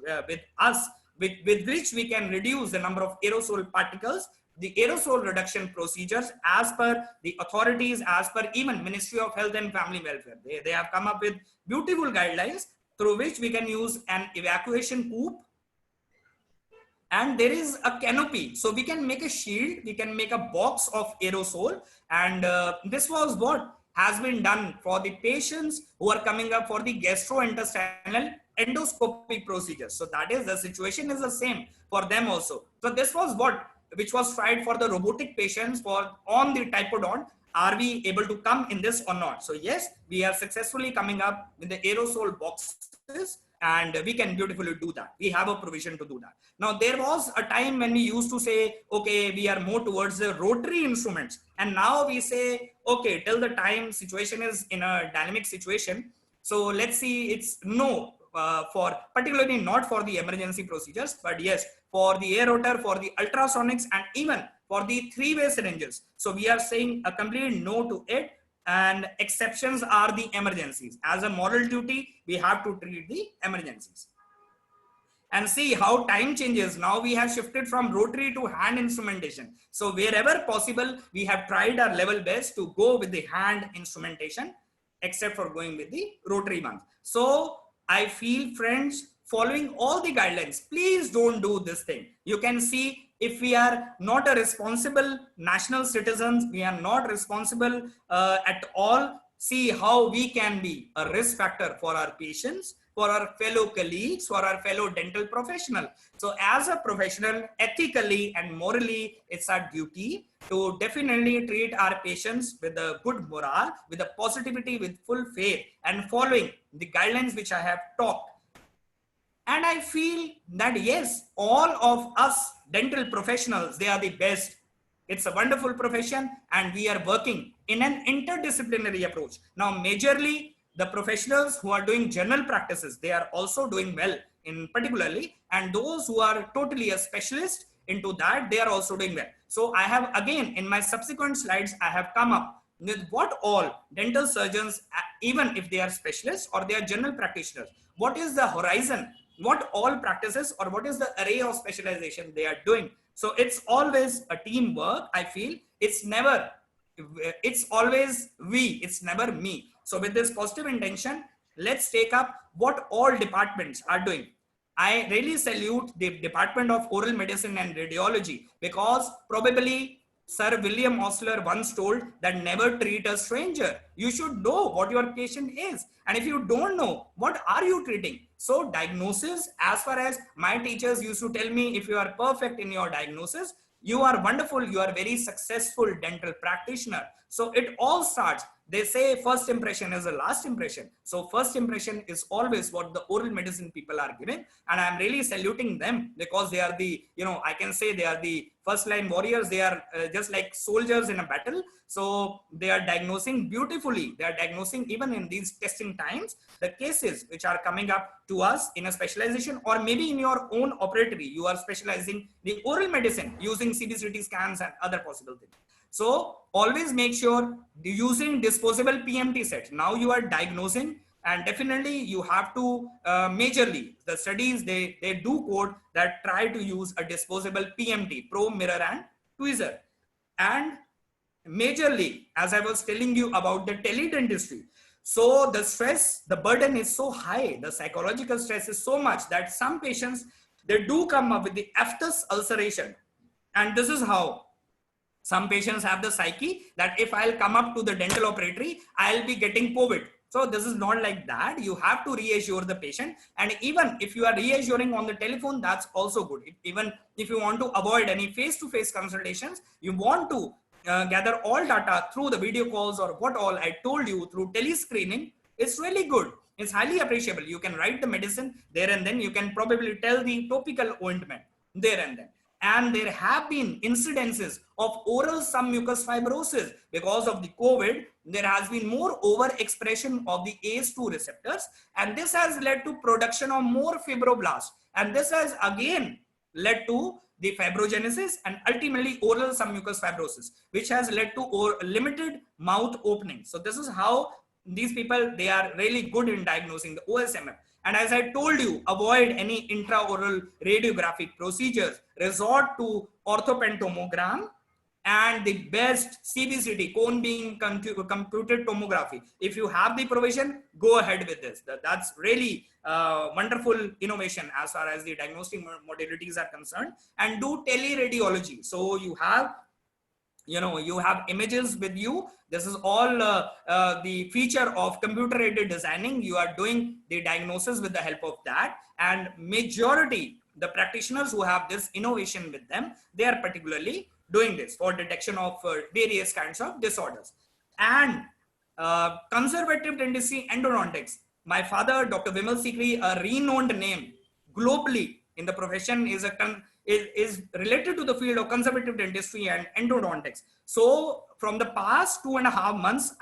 C: with which we can reduce the number of aerosol particles. The aerosol reduction procedures, as per the authorities, as per even Ministry of Health and Family Welfare, they have come up with beautiful guidelines through which we can use an evacuation coop, and there is a canopy. So we can make a shield, we can make a box of aerosol, and this was what has been done for the patients who are coming up for the gastrointestinal endoscopic procedures. So that is, the situation is the same for them also. So this was which was tried for the robotic patients on the typodont. Are we able to come in this or not? So yes, we are successfully coming up with the aerosol boxes, and we can beautifully do that. We have a provision to do that. Now, there was a time when we used to say, okay, we are more towards the rotary instruments. And now we say, okay, till the time situation is in a dynamic situation. So let's see, it's no, particularly not for the emergency procedures, but yes, for the air rotor, for the ultrasonics, and even for the three-way syringes. So we are saying a complete no to it, and exceptions are the emergencies. As a moral duty, we have to treat the emergencies. And see how time changes. Now we have shifted from rotary to hand instrumentation. So wherever possible, we have tried our level best to go with the hand instrumentation, except for going with the rotary ones. So I feel, friends, following all the guidelines, please don't do this thing. You can see, if we are not a responsible national citizens, we are not responsible at all, see how we can be a risk factor for our patients, for our fellow colleagues, for our fellow dental professional. So as a professional, ethically and morally, it's our duty to definitely treat our patients with a good morale, with a positivity, with full faith, and following the guidelines which I have talked. And I feel that yes, all of us dental professionals, they are the best. It's a wonderful profession and we are working in an interdisciplinary approach. Now, majorly the professionals who are doing general practices, they are also doing well in particularly, and those who are totally a specialist into that, they are also doing well. So I have again, in my subsequent slides, I have come up with what all dental surgeons, even if they are specialists or they are general practitioners, what is the horizon, what all practices or what is the array of specialization they are doing. So it's always a teamwork. I feel it's never, it's always we, it's never me. So with this positive intention, let's take up what all departments are doing. I really salute the Department of Oral Medicine and Radiology, because probably Sir William Osler once told that never treat a stranger. You should know what your patient is. And if you don't know, what are you treating? So diagnosis, as far as my teachers used to tell me, if you are perfect in your diagnosis, you are wonderful, you are very successful dental practitioner. So it all starts. They say first impression is the last impression. So first impression is always what the oral medicine people are giving. And I'm really saluting them, because they are the, I can say they are the first line warriors. They are just like soldiers in a battle. So they are diagnosing beautifully. They are diagnosing even in these testing times, the cases which are coming up to us in a specialization, or maybe in your own operatory, you are specializing the oral medicine using CBCT scans and other possible things. So always make sure using disposable PMT sets. Now you are diagnosing, and definitely you have to majorly the studies, they do quote that try to use a disposable PMT, probe, mirror and tweezer. And majorly, as I was telling you about the teledentistry, so the stress, the burden is so high, the psychological stress is so much that some patients, they do come up with the aphthous ulceration. And this is how some patients have the psyche that if I'll come up to the dental operatory, I'll be getting COVID. So this is not like that. You have to reassure the patient. And even if you are reassuring on the telephone, that's also good. Even if you want to avoid any face-to-face consultations, you want to gather all data through the video calls or what all I told you through telescreening, it's really good. It's highly appreciable. You can write the medicine there and then. You can probably tell the topical ointment there and then. And there have been incidences of oral submucous fibrosis because of the COVID. There has been more overexpression of the ACE2 receptors, and this has led to production of more fibroblasts. And this has again led to the fibrogenesis and ultimately oral submucous fibrosis, which has led to limited mouth opening. So this is how these people, they are really good in diagnosing the OSMF. And as I told you, avoid any intraoral radiographic procedures, resort to orthopentomogram and the best CBCT, cone beam computed tomography. If you have the provision, go ahead with this. That's really wonderful innovation as far as the diagnostic modalities are concerned. And do teleradiology. So you have, you have images with you. This is all the feature of computer aided designing. You are doing the diagnosis with the help of that. And majority, the practitioners who have this innovation with them, they are particularly doing this for detection of various kinds of disorders. And conservative dentistry endodontics. My father, Dr. Vimal Sikri, a renowned name globally in the profession, is related to the field of conservative dentistry and endodontics. So from the past 2.5 months,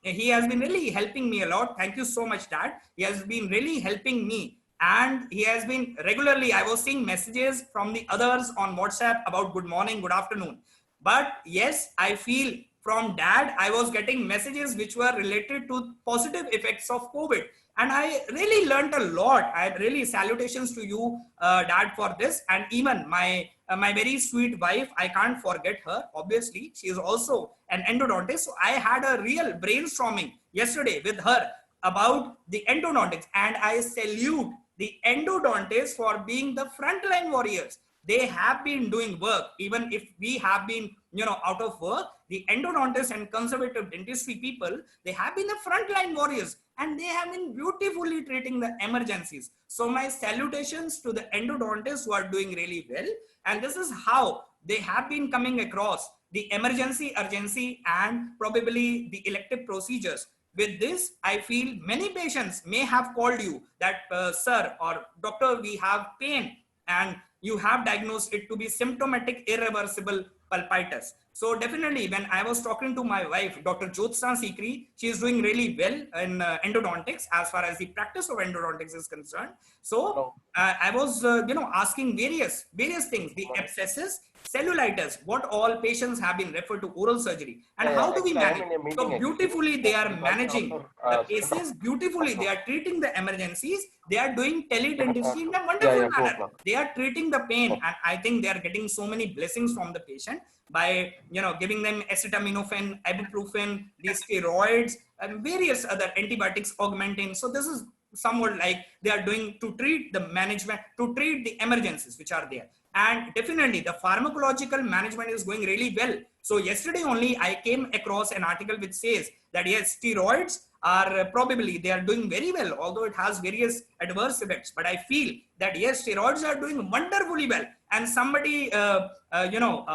C: he has been really helping me a lot. Thank you so much, Dad. He has been really helping me. And he has been regularly, I was seeing messages from the others on WhatsApp about good morning, good afternoon. But yes, I feel from Dad, I was getting messages which were related to positive effects of COVID. And I really learned a lot. I really salutations to you, Dad, for this. And even my very sweet wife, I can't forget her. Obviously, she is also an endodontist. So I had a real brainstorming yesterday with her about the endodontics. And I salute the endodontists for being the frontline warriors. they have been doing work. Even if we have been, out of work, the endodontists and conservative dentistry people, they have been the frontline warriors, and they have been beautifully treating the emergencies. So my salutations to the endodontists who are doing really well. And this is how they have been coming across the emergency, urgency, and probably the elective procedures. With this, I feel many patients may have called you that, sir or doctor, we have pain, and you have diagnosed it to be symptomatic irreversible pulpitis. So definitely, when I was talking to my wife, Dr. Jyotsna Sikri, she is doing really well in endodontics as far as the practice of endodontics is concerned. So I was, asking various things, the abscesses, cellulitis, what all patients have been referred to oral surgery, and how do we manage? So beautifully they are managing the cases, beautifully they are treating the emergencies, they are doing teledentistry in a wonderful manner. They are treating the pain, and I think they are getting so many blessings from the patient by giving them acetaminophen, ibuprofen, these steroids, and various other antibiotics augmentin. So this is somewhat like they are doing to treat the management, to treat the emergencies which are there. And definitely the pharmacological management is going really well. So yesterday only I came across an article which says that yes, steroids are probably, they are doing very well, although it has various adverse effects. But I feel that yes, steroids are doing wonderfully well. And somebody,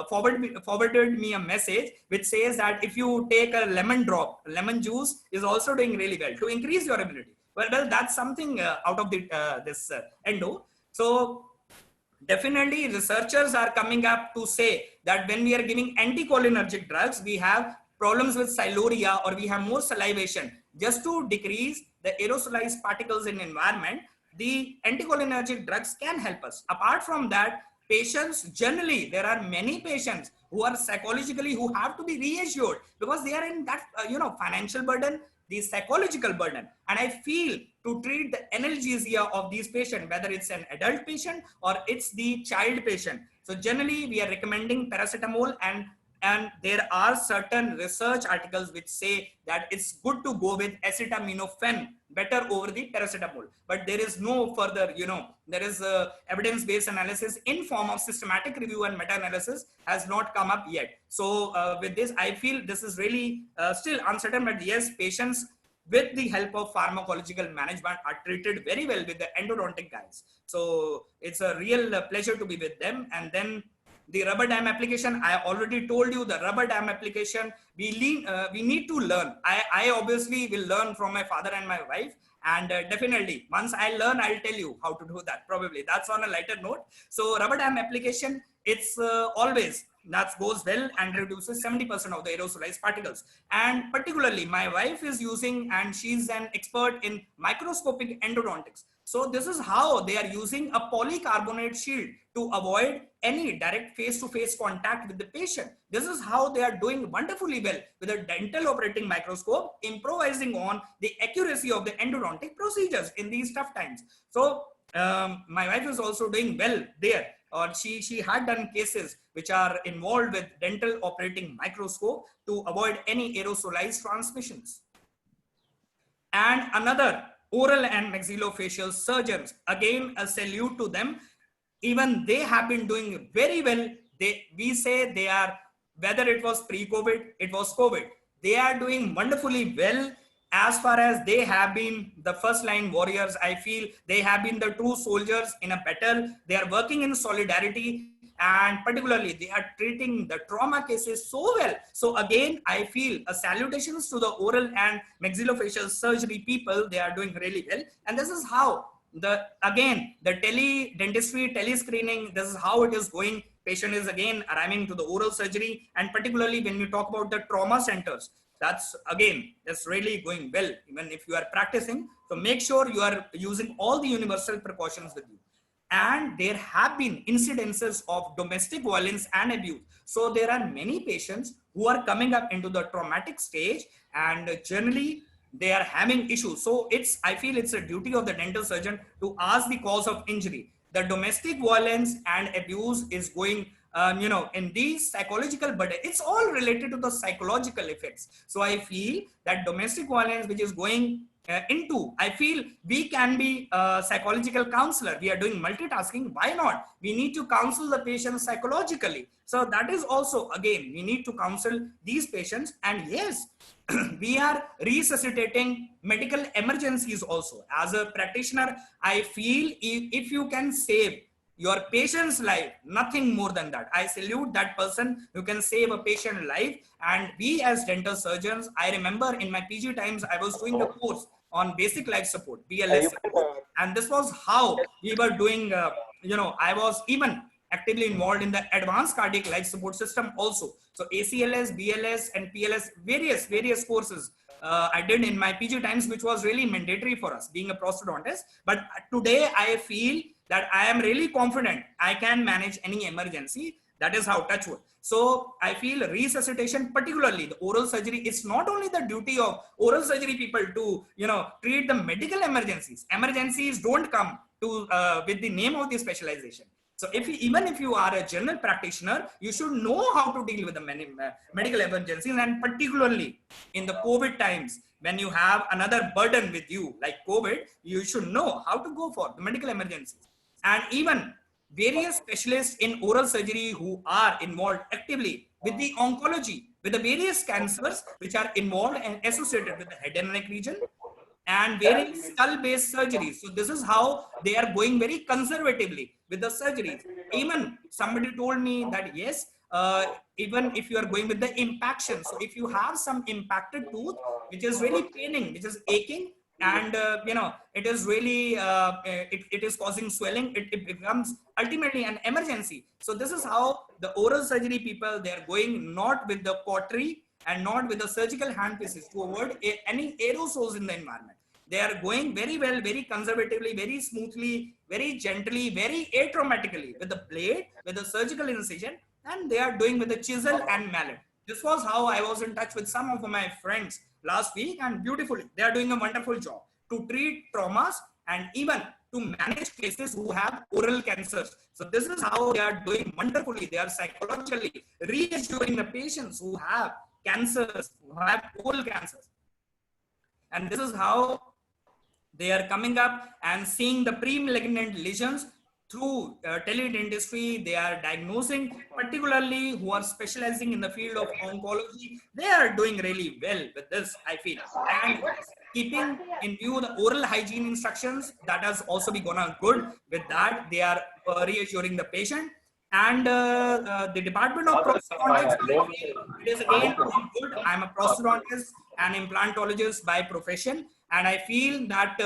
C: forwarded me a message which says that if you take a lemon drop, lemon juice is also doing really well to increase your immunity. Well, that's something out of the this endo. So definitely researchers are coming up to say that when we are giving anticholinergic drugs, we have problems with siluria, or we have more salivation. Just to decrease the aerosolized particles in environment, the anticholinergic drugs can help us. Apart from that, patients generally, there are many patients who are psychologically, who have to be reassured because they are in that financial burden, the psychological burden. And I feel to treat the analgesia of these patients, whether it's an adult patient or it's the child patient. So generally we are recommending paracetamol, and there are certain research articles which say that it's good to go with acetaminophen better over the paracetamol. But there is no further, there is a evidence-based analysis in form of systematic review and meta-analysis has not come up yet. So with this, I feel this is really still uncertain, but yes, patients with the help of pharmacological management are treated very well with the endodontic guys. So it's a real pleasure to be with them. And then the rubber dam application, I already told you the rubber dam application, we need to learn. I obviously will learn from my father and my wife. And definitely, once I learn, I'll tell you how to do that. Probably that's on a lighter note. So rubber dam application, it's always, that goes well and reduces 70% of the aerosolized particles. And particularly my wife is using, and she's an expert in microscopic endodontics. So this is how they are using a polycarbonate shield to avoid any direct face-to-face contact with the patient. This is how they are doing wonderfully well with a dental operating microscope, improvising on the accuracy of the endodontic procedures in these tough times. So my wife is also doing well there, or she had done cases which are involved with dental operating microscope to avoid any aerosolized transmissions. And another, oral and maxillofacial surgeons, again a salute to them. Even they have been doing very well. We say they are, whether it was pre-COVID, it was COVID, they are doing wonderfully well. As far as they have been the first line warriors, I feel they have been the true soldiers in a battle. They are working in solidarity, and particularly they are treating the trauma cases so well. So again, I feel a salutations to the oral and maxillofacial surgery people. They are doing really well. And this is how the tele-dentistry, tele-screening, this is how it is going. Patient is again arriving to the oral surgery. And particularly when we talk about the trauma centers, that's really going well, even if you are practicing. So make sure you are using all the universal precautions with you. And there have been incidences of domestic violence and abuse. So there are many patients who are coming up into the traumatic stage, and generally they are having issues. So I feel it's a duty of the dental surgeon to ask the cause of injury. The domestic violence and abuse is going in these psychological burden, it's all related to the psychological effects. So I feel that domestic violence, which is going into, I feel we can be a psychological counselor. We are doing multitasking. Why not? We need to counsel the patient psychologically. So that is also, again, we need to counsel these patients. And yes, we are resuscitating medical emergencies also. As a practitioner, I feel if you can save your patient's life, nothing more than that. I salute that person who can save a patient life. And we as dental surgeons, I remember in my PG times, I was doing the course on basic life support, BLS support. And this was how we were doing, I was even actively involved in the advanced cardiac life support system also. So ACLS, BLS and PLS, various courses I did in my PG times, which was really mandatory for us being a prosthodontist. But today I feel that I am really confident I can manage any emergency. That is how, touch wood. So I feel resuscitation, particularly the oral surgery, it's not only the duty of oral surgery people to, treat the medical emergencies. Emergencies don't come to with the name of the specialization. So even if you are a general practitioner, you should know how to deal with the medical emergencies, and particularly in the COVID times, when you have another burden with you like COVID, you should know how to go for the medical emergencies. And even various specialists in oral surgery who are involved actively with the oncology, with the various cancers which are involved and associated with the head and neck region, and various skull-based surgeries. So this is how they are going very conservatively with the surgeries. Even somebody told me that yes, even if you are going with the impaction, so if you have some impacted tooth which is really paining, which is aching, and it is really it is causing swelling, it becomes ultimately an emergency. So this is how the oral surgery people, they are going not with the cautery and not with the surgical handpieces to avoid any aerosols in the environment. They are going very well, very conservatively, very smoothly, very gently, very atraumatically with the blade, with the surgical incision, and they are doing with the chisel and mallet. This was how I was in touch with some of my friends last week, and beautifully, they are doing a wonderful job to treat traumas and even to manage cases who have oral cancers. So this is how they are doing wonderfully. They are psychologically reassuring the patients who have cancers, who have oral cancers. And this is how they are coming up and seeing the pre-malignant lesions through teledentistry. They are diagnosing, particularly who are specializing in the field of oncology. They are doing really well with this, I feel. And keeping in view the oral hygiene instructions, that has also been gone good. With that, they are reassuring the patient. And the Department of Prosthodontics, it is again good. I'm a prosthodontist and implantologist by profession, and I feel that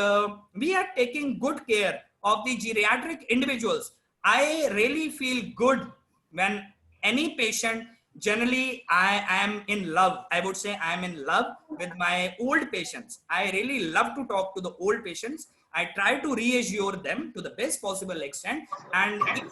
C: we are taking good care of the geriatric individuals. I really feel good when any patient, generally I am in love. I would say I am in love with my old patients. I really love to talk to the old patients. I try to reassure them to the best possible extent, and even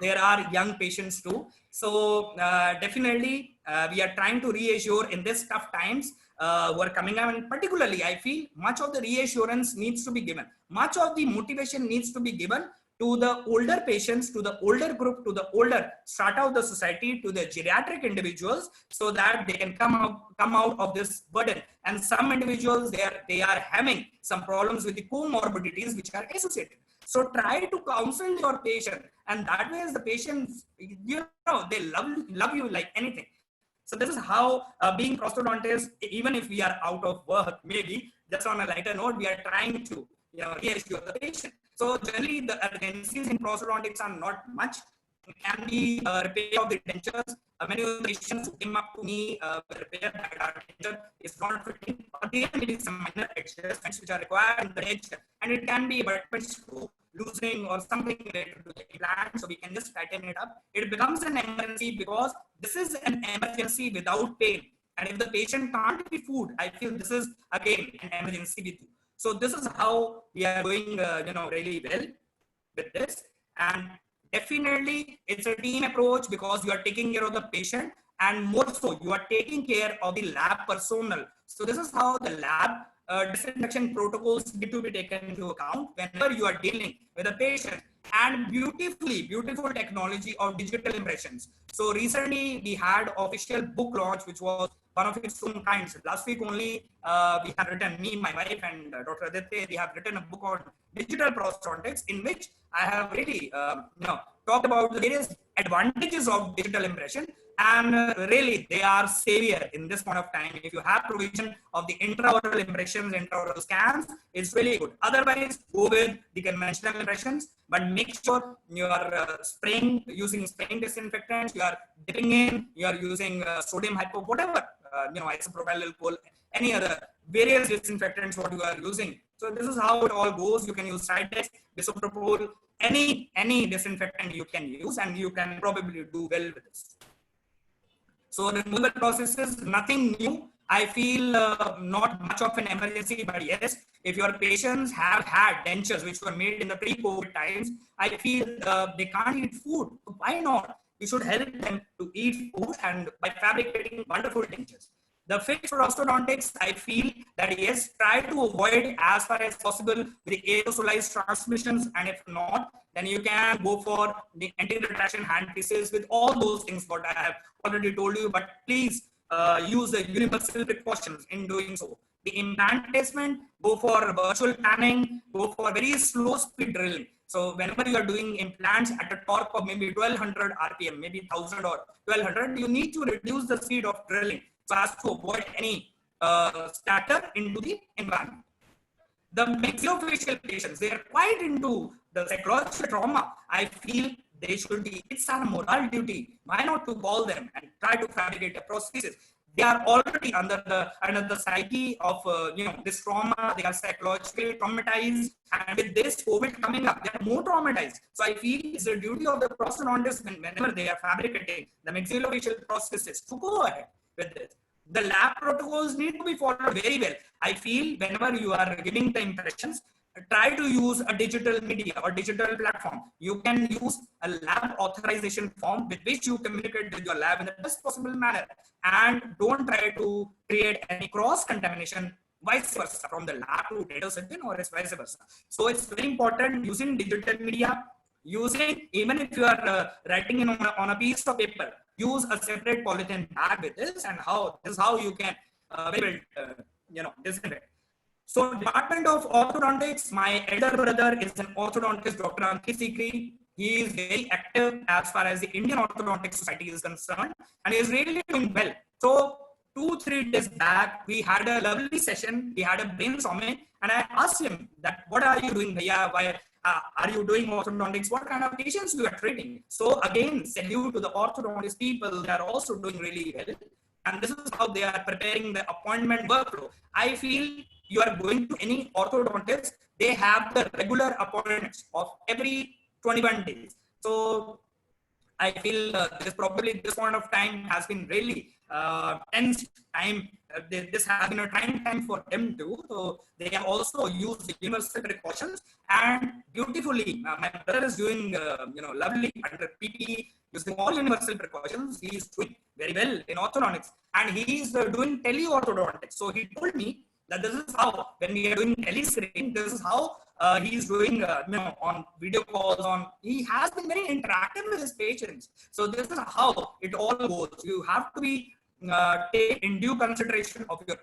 C: there are young patients too. So definitely we are trying to reassure in this tough times who are coming up, and particularly I feel much of the reassurance needs to be given. Much of the motivation needs to be given to the older patients, to the older group, to the older strata of the society, to the geriatric individuals, so that they can come out of this burden. And some individuals, they are having some problems with the comorbidities which are associated. So try to counsel your patient, and that way the patients, they love you like anything. So this is how being prosthodontist, even if we are out of work, maybe just on a lighter note, we are trying to reassure the patient. So generally the urgencies in prosthodontics are not much. It can be repair of the dentures. Many of the patients who came up to me with repair that our denture is not fitting, or there may be some minor adjustments which are required in the denture, and it can be abutment screw loosening or something related to the implant, so we can just tighten it up. It becomes an emergency because this is an emergency without pain, and if the patient can't eat food, I feel this is again an emergency with you. So this is how we are going, really well with this. And definitely it's a team approach, because you are taking care of the patient, and more so you are taking care of the lab personnel. So this is how the lab disinfection protocols need to be taken into account whenever you are dealing with a patient. and beautiful technology of digital impressions. So recently we had official book launch, which was one of its own kinds. Last week only, we have written, me, my wife, and Dr. Aditya, we have written a book on digital prosthodontics, in which I have really, talked about the various advantages of digital impression. And really, they are savior in this point of time. If you have provision of the intraoral impressions, intraoral scans, it's really good. Otherwise, go with the conventional impressions, but make sure you are using spraying disinfectants, you are dipping in, you are using sodium hypo, whatever, isopropyl alcohol, any other various disinfectants what you are using. So this is how it all goes. You can use Cytex, Bisopropyl, any disinfectant you can use, and you can probably do well with this. So removal process is nothing new. I feel not much of an emergency, but yes, if your patients have had dentures which were made in the pre-COVID times, I feel they can't eat food. Why not? We should help them to eat food, and by fabricating wonderful dentures. The fixed prosthodontics, I feel that yes, try to avoid as far as possible the aerosolized transmissions, and if not, then you can go for the anti-retraction handpieces with all those things what I have already told you. But please use the universal precautions in doing so. The implant placement, go for virtual panning, go for very slow speed drilling. So whenever you are doing implants at a torque of maybe 1200 RPM, maybe 1000 or 1200, you need to reduce the speed of drilling so as to avoid any scatter into the environment. The maxillofacial patients, they are quite into the psychological trauma. I feel they should be, it's our moral duty. Why not to call them and try to fabricate a prosthesis? They are already under the psyche of this trauma. They are psychologically traumatized, and with this COVID coming up, they are more traumatized. So I feel it's the duty of the prosthodontists whenever they are fabricating the maxillofacial prosthesis to go ahead with this. The lab protocols need to be followed very well. I feel whenever you are giving the impressions, try to use a digital media or digital platform. You can use a lab authorization form with which you communicate with your lab in the best possible manner, and don't try to create any cross contamination vice versa from the lab to data surgeon or vice versa. So it's very important using digital media, using, even if you are writing in on a piece of paper, use a separate polythene bag with this, and this is how you can disinfect. So Department of Orthodontics, my elder brother is an orthodontist, Dr. Ankit Sikri. He is very active as far as the Indian Orthodontic Society is concerned, and he is really doing well. So 2-3 days back, we had a lovely session. We had a brainstorming, and I asked him that, what are you doing? Why are you doing orthodontics? What kind of patients you are treating? So again, salute to the orthodontist people. They are also doing really well. And this is how they are preparing the appointment workflow. I feel you are going to any orthodontist, they have the regular appointments of every 21 days. So I feel this point of time has been really tense time. This has been a trying time for them too. So they have also used the universal precautions, and beautifully, my brother is doing lovely under PPE using all universal precautions. He is doing very well in orthodontics, and he is doing teleorthodontics. So he told me that this is how, when we are doing telescreen, this is how he is doing on video calls. He has been very interactive with his patients. So this is how it all goes. You have to be take in due consideration of your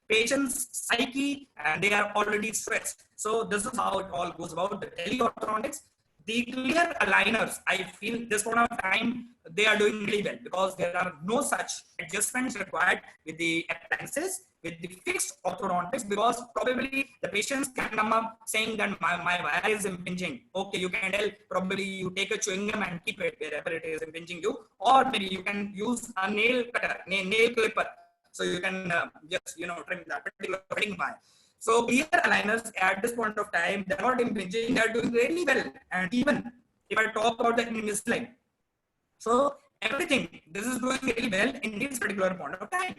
C: patient's psyche, and they are already stressed. So this is how it all goes about the teleorthodontics. The clear aligners, I feel this point of time, they are doing really well because there are no such adjustments required with the appliances, with the fixed orthodontics, because probably the patients can come up saying that my wire is impinging. Okay, you can tell, probably you take a chewing gum and keep it wherever it is impinging you, or maybe you can use a nail cutter, nail clipper. So you can just, trim that particular cutting wire. So clear aligners at this point of time, they're not impinging, they're doing really well. And even if I talk about the Invisalign, so everything, this is doing really well in this particular point of time.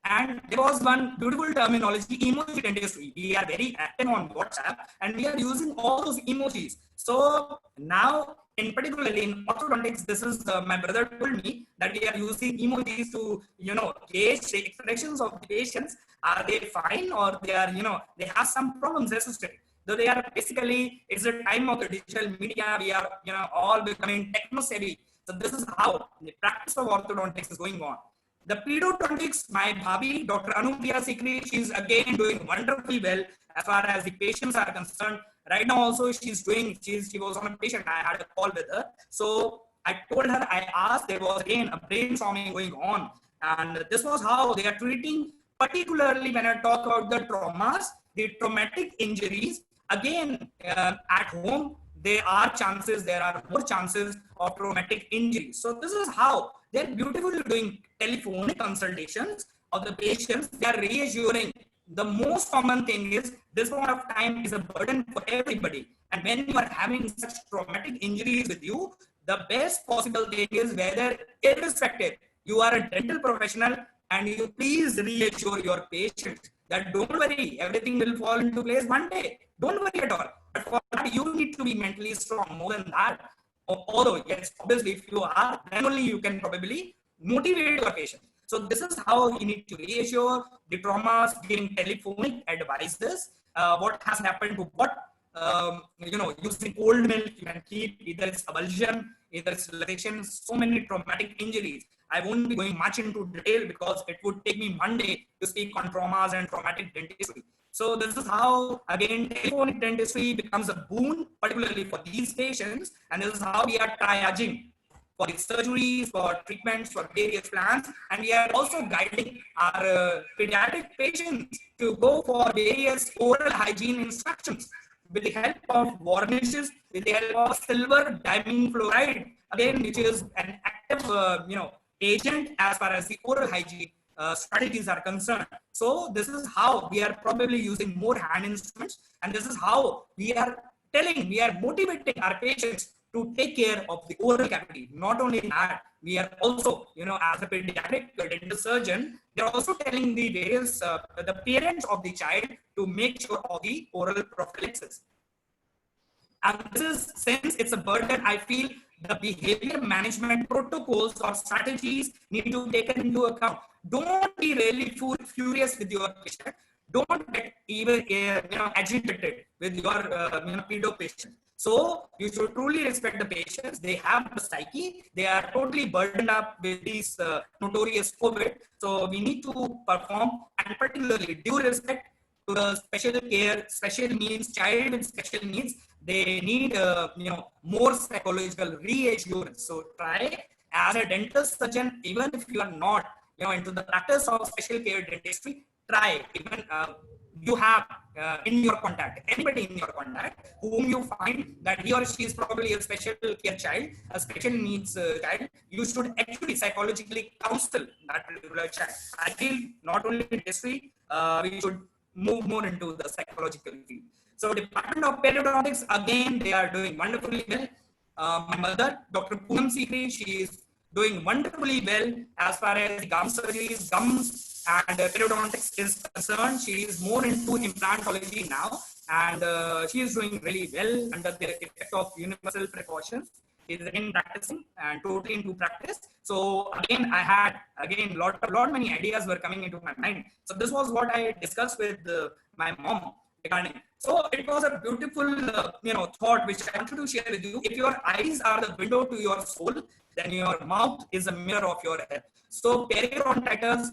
C: And there was one beautiful terminology, emoji dentistry. We are very active on WhatsApp, and we are using all those emojis. So now, in particularly in orthodontics, this is my brother told me that we are using emojis to, gauge the expressions of the patients. Are they fine, or they are, they have some problems associated? So they are basically, it's the time of the digital media. We are, all becoming techno savvy. So this is how the practice of orthodontics is going on. The pedodontics, my bhabhi, Dr. Anupriya Sikri, she's again doing wonderfully well as far as the patients are concerned. Right now also she was on a patient. I had a call with her. So I told her, I asked, there was again a brainstorming going on. And this was how they are treating, particularly when I talk about the traumas, the traumatic injuries. Again, at home, there are more chances of traumatic injuries. So this is how they're beautifully doing telephonic consultations of the patients. They are reassuring. The most common thing is this point of time is a burden for everybody. And when you are having such traumatic injuries with you, the best possible thing is, whether irrespective, you are a dental professional, and you please reassure your patients that don't worry, everything will fall into place one day. Don't worry at all. But for that, you need to be mentally strong. More than that, although yes, obviously, if you are, then only you can probably motivate your patient. So this is how you need to reassure the traumas, giving telephonic advices, what has happened to what, using cold milk, you can keep either it's avulsion, either it's laceration, so many traumatic injuries. I won't be going much into detail because it would take me Monday to speak on traumas and traumatic dentistry. So this is how, again, telephonic dentistry becomes a boon, particularly for these patients. And this is how we are triaging for the surgeries, for treatments, for various plans. And we are also guiding our pediatric patients to go for various oral hygiene instructions with the help of varnishes, with the help of silver diamine fluoride, again, which is an active, agent as far as the oral hygiene strategies are concerned. So this is how we are probably using more hand instruments, and this is how we are motivating our patients to take care of the oral cavity. Not only that, we are also, as a pediatric dental surgeon, they are also telling the various, the parents of the child to make sure of the oral prophylaxis. And this is, since it's a burden, I feel the behavior management protocols or strategies need to be taken into account. Don't be really furious with your patient. Don't get even agitated with your pedo patient. So you should truly respect the patients. They have the psyche. They are totally burdened up with these notorious COVID. So we need to perform, and particularly due respect to the special care, special needs, child with special needs. They need more psychological reassurance. So try as a dental surgeon, even if you are not into the practice of special care dentistry, try even you have in your contact, anybody in your contact whom you find that he or she is probably a special care child, a special needs child, you should actually psychologically counsel that particular child. I feel not only dentistry, we should move more into the psychological field. So Department of Periodontics, again, they are doing wonderfully well. My mother, Dr. Poonam Sikri, she is doing wonderfully well as far as gum surgeries, gums and periodontics is concerned. She is more into implantology now, and she is doing really well under the effect of universal precautions. She is again practicing and totally into practice. So again, I had lot many ideas were coming into my mind. So this was what I discussed with my mom regarding. So it was a beautiful thought which I wanted to share with you. If your eyes are the window to your soul, then your mouth is a mirror of your health. So periodontitis,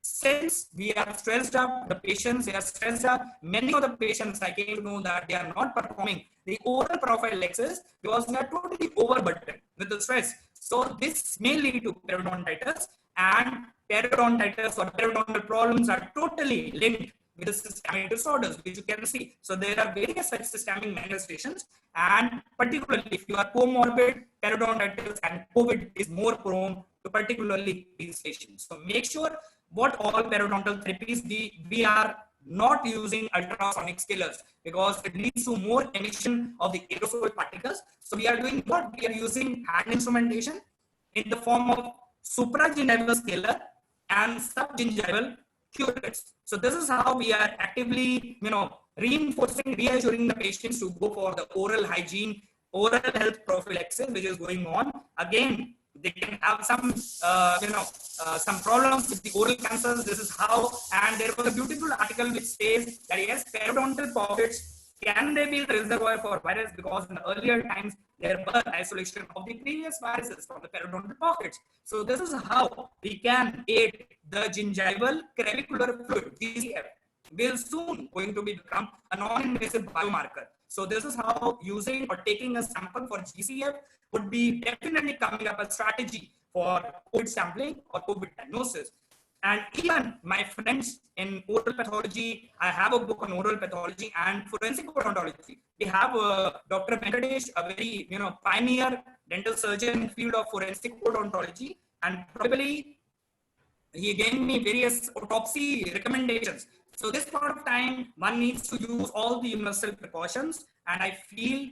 C: since we are stressed up, the patients, they are stressed up. Many of the patients, I came to know that they are not performing the oral prophylaxis because they are totally overburdened with the stress. So this may lead to periodontitis, and periodontitis or periodontal problems are totally linked with the systemic disorders, which you can see. So there are various such systemic manifestations, and particularly if you are comorbid, periodontitis and COVID is more prone to particularly these patients. So make sure what all periodontal therapies we are not using ultrasonic scalers because it leads to more emission of the aerosol particles. So we are doing what? We are using hand instrumentation in the form of supragingival scaler and subgingival curettes. So this is how we are actively, reinforcing, reassuring the patients to go for the oral hygiene, oral health prophylaxis, which is going on. Again, they can have some, some problems with the oral cancers. This is how, and there was a beautiful article which says that yes, periodontal pockets can they be the reservoir for virus? Because in the earlier times, there were isolation of the previous viruses from the periodontal pockets. So this is how we can aid the gingival crevicular fluid, GCF, will soon going to become a non-invasive biomarker. So this is how using or taking a sample for GCF would be definitely coming up a strategy for COVID sampling or COVID diagnosis. And even my friends in oral pathology, I have a book on oral pathology and forensic odontology. We have Dr. Venkatesh, a very pioneer dental surgeon in the field of forensic odontology, and probably he gave me various autopsy recommendations. So this part of time, one needs to use all the universal precautions, and I feel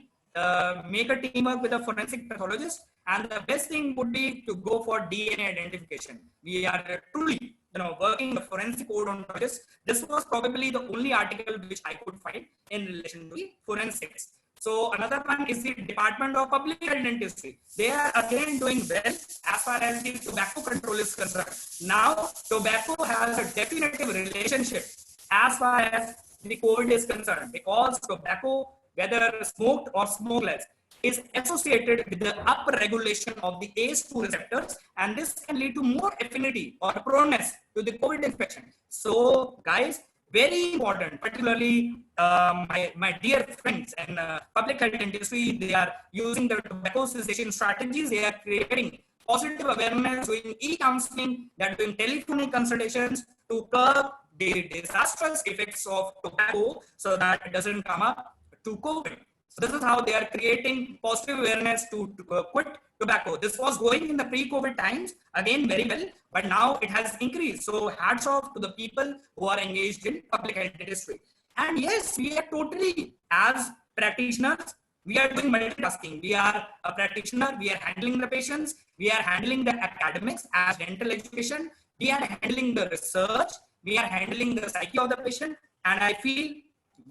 C: make a teamwork with a forensic pathologist. And the best thing would be to go for DNA identification. We are truly, working the forensic odontologist. This was probably the only article which I could find in relation to the forensics. So another one is the Department of Public Health Dentistry. They are again doing well as far as the tobacco control is concerned. Now, tobacco has a definitive relationship as far as the COVID is concerned, because tobacco, whether smoked or smokeless, is associated with the upregulation of the ACE2 receptors, and this can lead to more affinity or proneness to the COVID infection. So, guys, very important, particularly my dear friends in public health industry, they are using the tobacco cessation strategies. They are creating positive awareness, doing e-counseling, they are doing telephonic consultations to curb the disastrous effects of tobacco so that it doesn't come up to COVID. So this is how they are creating positive awareness to quit tobacco. This was going in the pre-COVID times, again, very well, but now it has increased. So hats off to the people who are engaged in public health industry. And yes, we are totally, as practitioners, we are doing multitasking. We are a practitioner, we are handling the patients, we are handling the academics as dental education, we are handling the research, we are handling the psyche of the patient. And I feel,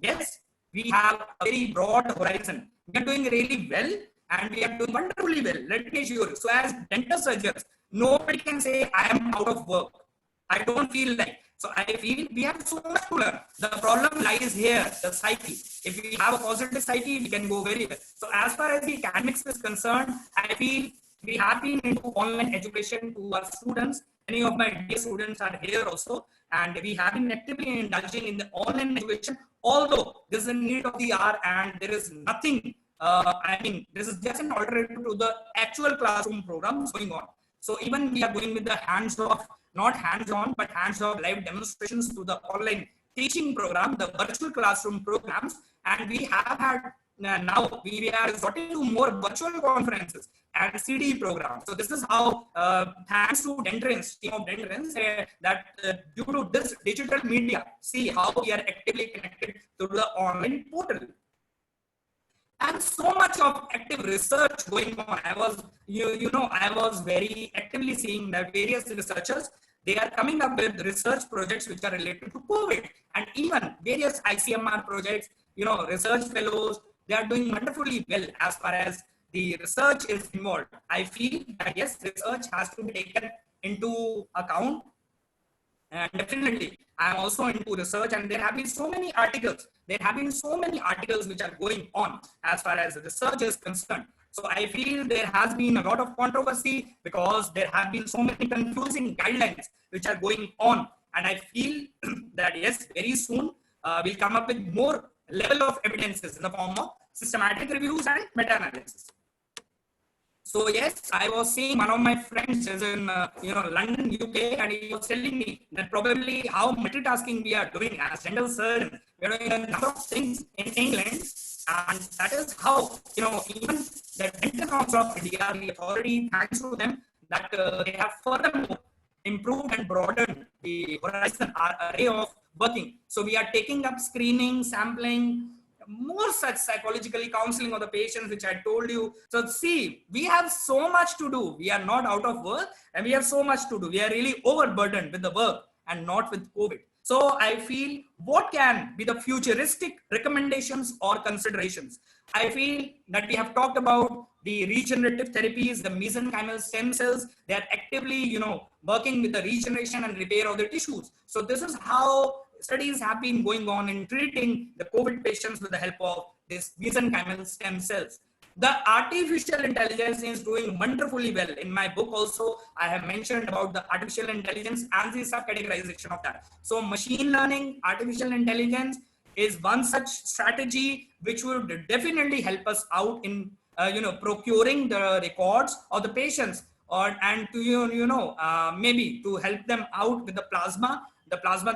C: yes, we have a very broad horizon. We are doing really well, and we are doing wonderfully well. Let me assure you. So as dental surgeons, nobody can say I am out of work. I don't feel like. So I feel we have so much to learn. The problem lies here, the psyche. If we have a positive psyche, we can go very well. So as far as the academics is concerned, I feel we have been into online education to our students. Many of my dear students are here also, and we have been actively indulging in the online education. Although this is a need of the hour and there is nothing, this is just an alternative to the actual classroom programs going on. So even we are going with the hands-off, not hands-on, but hands-off live demonstrations to the online teaching program, the virtual classroom programs, and we have had now we are resorting to more virtual conferences and CD programs. So this is how, thanks to Dentrance, team of Dentrance, due to this digital media, see how we are actively connected to the online portal. And so much of active research going on. I was very actively seeing that various researchers, they are coming up with research projects which are related to COVID, and even various ICMR projects, research fellows, they are doing wonderfully well as far as the research is involved. I feel that yes, research has to be taken into account. And definitely, I am also into research, and there have been so many articles. There have been so many articles which are going on as far as research is concerned. So I feel there has been a lot of controversy because there have been so many confusing guidelines which are going on. And I feel that yes, very soon we'll come up with more level of evidences in the form of systematic reviews and meta-analysis. So yes, I was seeing one of my friends is in London, UK, and he was telling me that probably how multitasking we are doing as dental surgeons. We are doing a number of things in England, and that is how even the Dental Council of India, the authority, thanks to them, that they have furthermore improved and broadened the horizon, our array of working. So we are taking up screening, sampling, more such psychologically counseling of the patients, which I told you. So see, we have so much to do. We are not out of work, and we have so much to do. We are really overburdened with the work and not with COVID. So I feel what can be the futuristic recommendations or considerations? I feel that we have talked about the regenerative therapies, the mesenchymal stem cells. They are actively, working with the regeneration and repair of the tissues. So this is how studies have been going on in treating the COVID patients with the help of this mesenchymal stem cells. The artificial intelligence is doing wonderfully well. In my book also, I have mentioned about the artificial intelligence and the subcategorization of that. So machine learning, artificial intelligence is one such strategy which would definitely help us out in procuring the records of the patients, or and to maybe to help them out with the plasma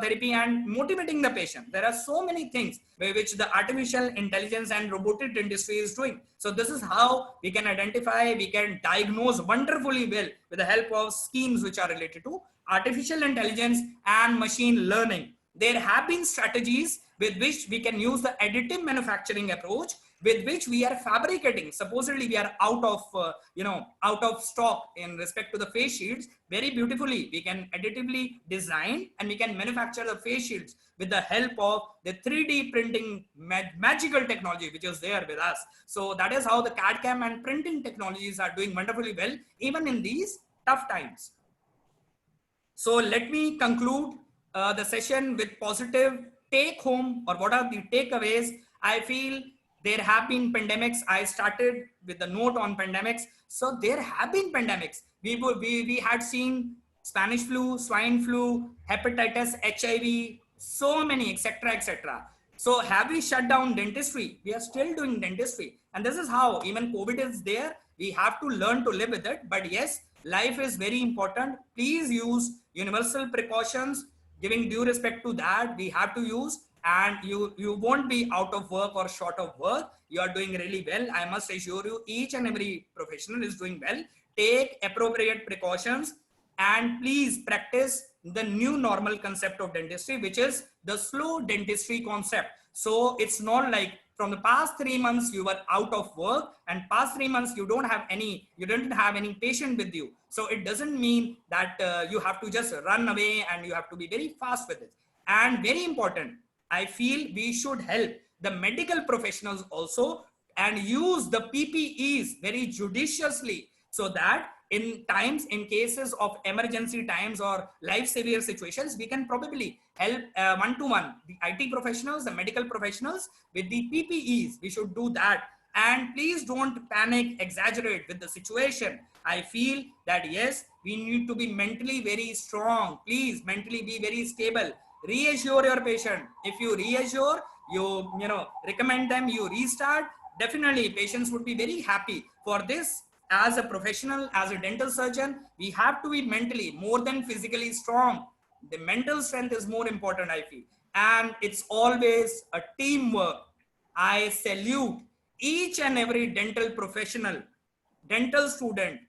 C: therapy and motivating the patient. There are so many things by which the artificial intelligence and robotic dentistry is doing. So this is how we can identify, we can diagnose wonderfully well with the help of schemes which are related to artificial intelligence and machine learning. There have been strategies with which we can use the additive manufacturing approach, with which we are fabricating. Supposedly we are out of stock in respect to the face shields. Very beautifully we can additively design and we can manufacture the face shields with the help of the 3D printing magical technology which is there with us. So that is how the CAD CAM and printing technologies are doing wonderfully well even in these tough times. So let me conclude the session with positive take home, or what are the takeaways. I feel there have been pandemics. I started with the note on pandemics. So there have been pandemics. We had seen Spanish flu, swine flu, hepatitis, HIV, so many, etc., etc. So have we shut down dentistry? We are still doing dentistry. And this is how even COVID is there. We have to learn to live with it. But yes, life is very important. Please use universal precautions, giving due respect to that. We have to use, and you won't be out of work or short of work. You are doing really well. I must assure you, each and every professional is doing well. Take appropriate precautions and please practice the new normal concept of dentistry, which is the slow dentistry concept. So it's not like from the past 3 months you were out of work, and past 3 months you didn't have any patient with you. So it doesn't mean that you have to just run away and you have to be very fast with it. And very important, I feel we should help the medical professionals also and use the PPEs very judiciously, so that in cases of emergency times or life severe situations, we can probably help one-to-one the IT professionals, the medical professionals with the PPEs. We should do that. And please don't panic, exaggerate with the situation. I feel that yes, we need to be mentally very strong. Please mentally be very stable. Reassure your patient. If you reassure, you recommend them, you restart, definitely patients would be very happy. For this, as a professional, as a dental surgeon, we have to be mentally more than physically strong. The mental strength is more important, I feel. And it's always a teamwork. I salute each and every dental professional, dental student,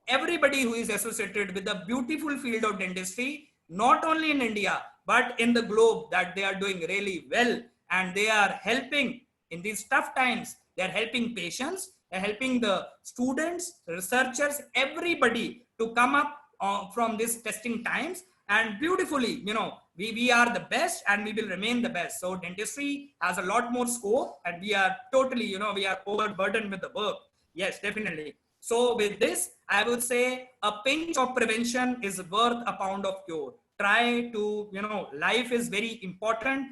C: everybody who is associated with the beautiful field of dentistry, not only in India, but in the globe, that they are doing really well. And they are helping in these tough times. They are helping patients, they're helping the students, researchers, everybody to come up from these testing times. And beautifully, we are the best and we will remain the best. So dentistry has a lot more scope, and we are totally, we are overburdened with the work. Yes, definitely. So with this, I would say a pinch of prevention is worth a pound of cure. Try to, life is very important.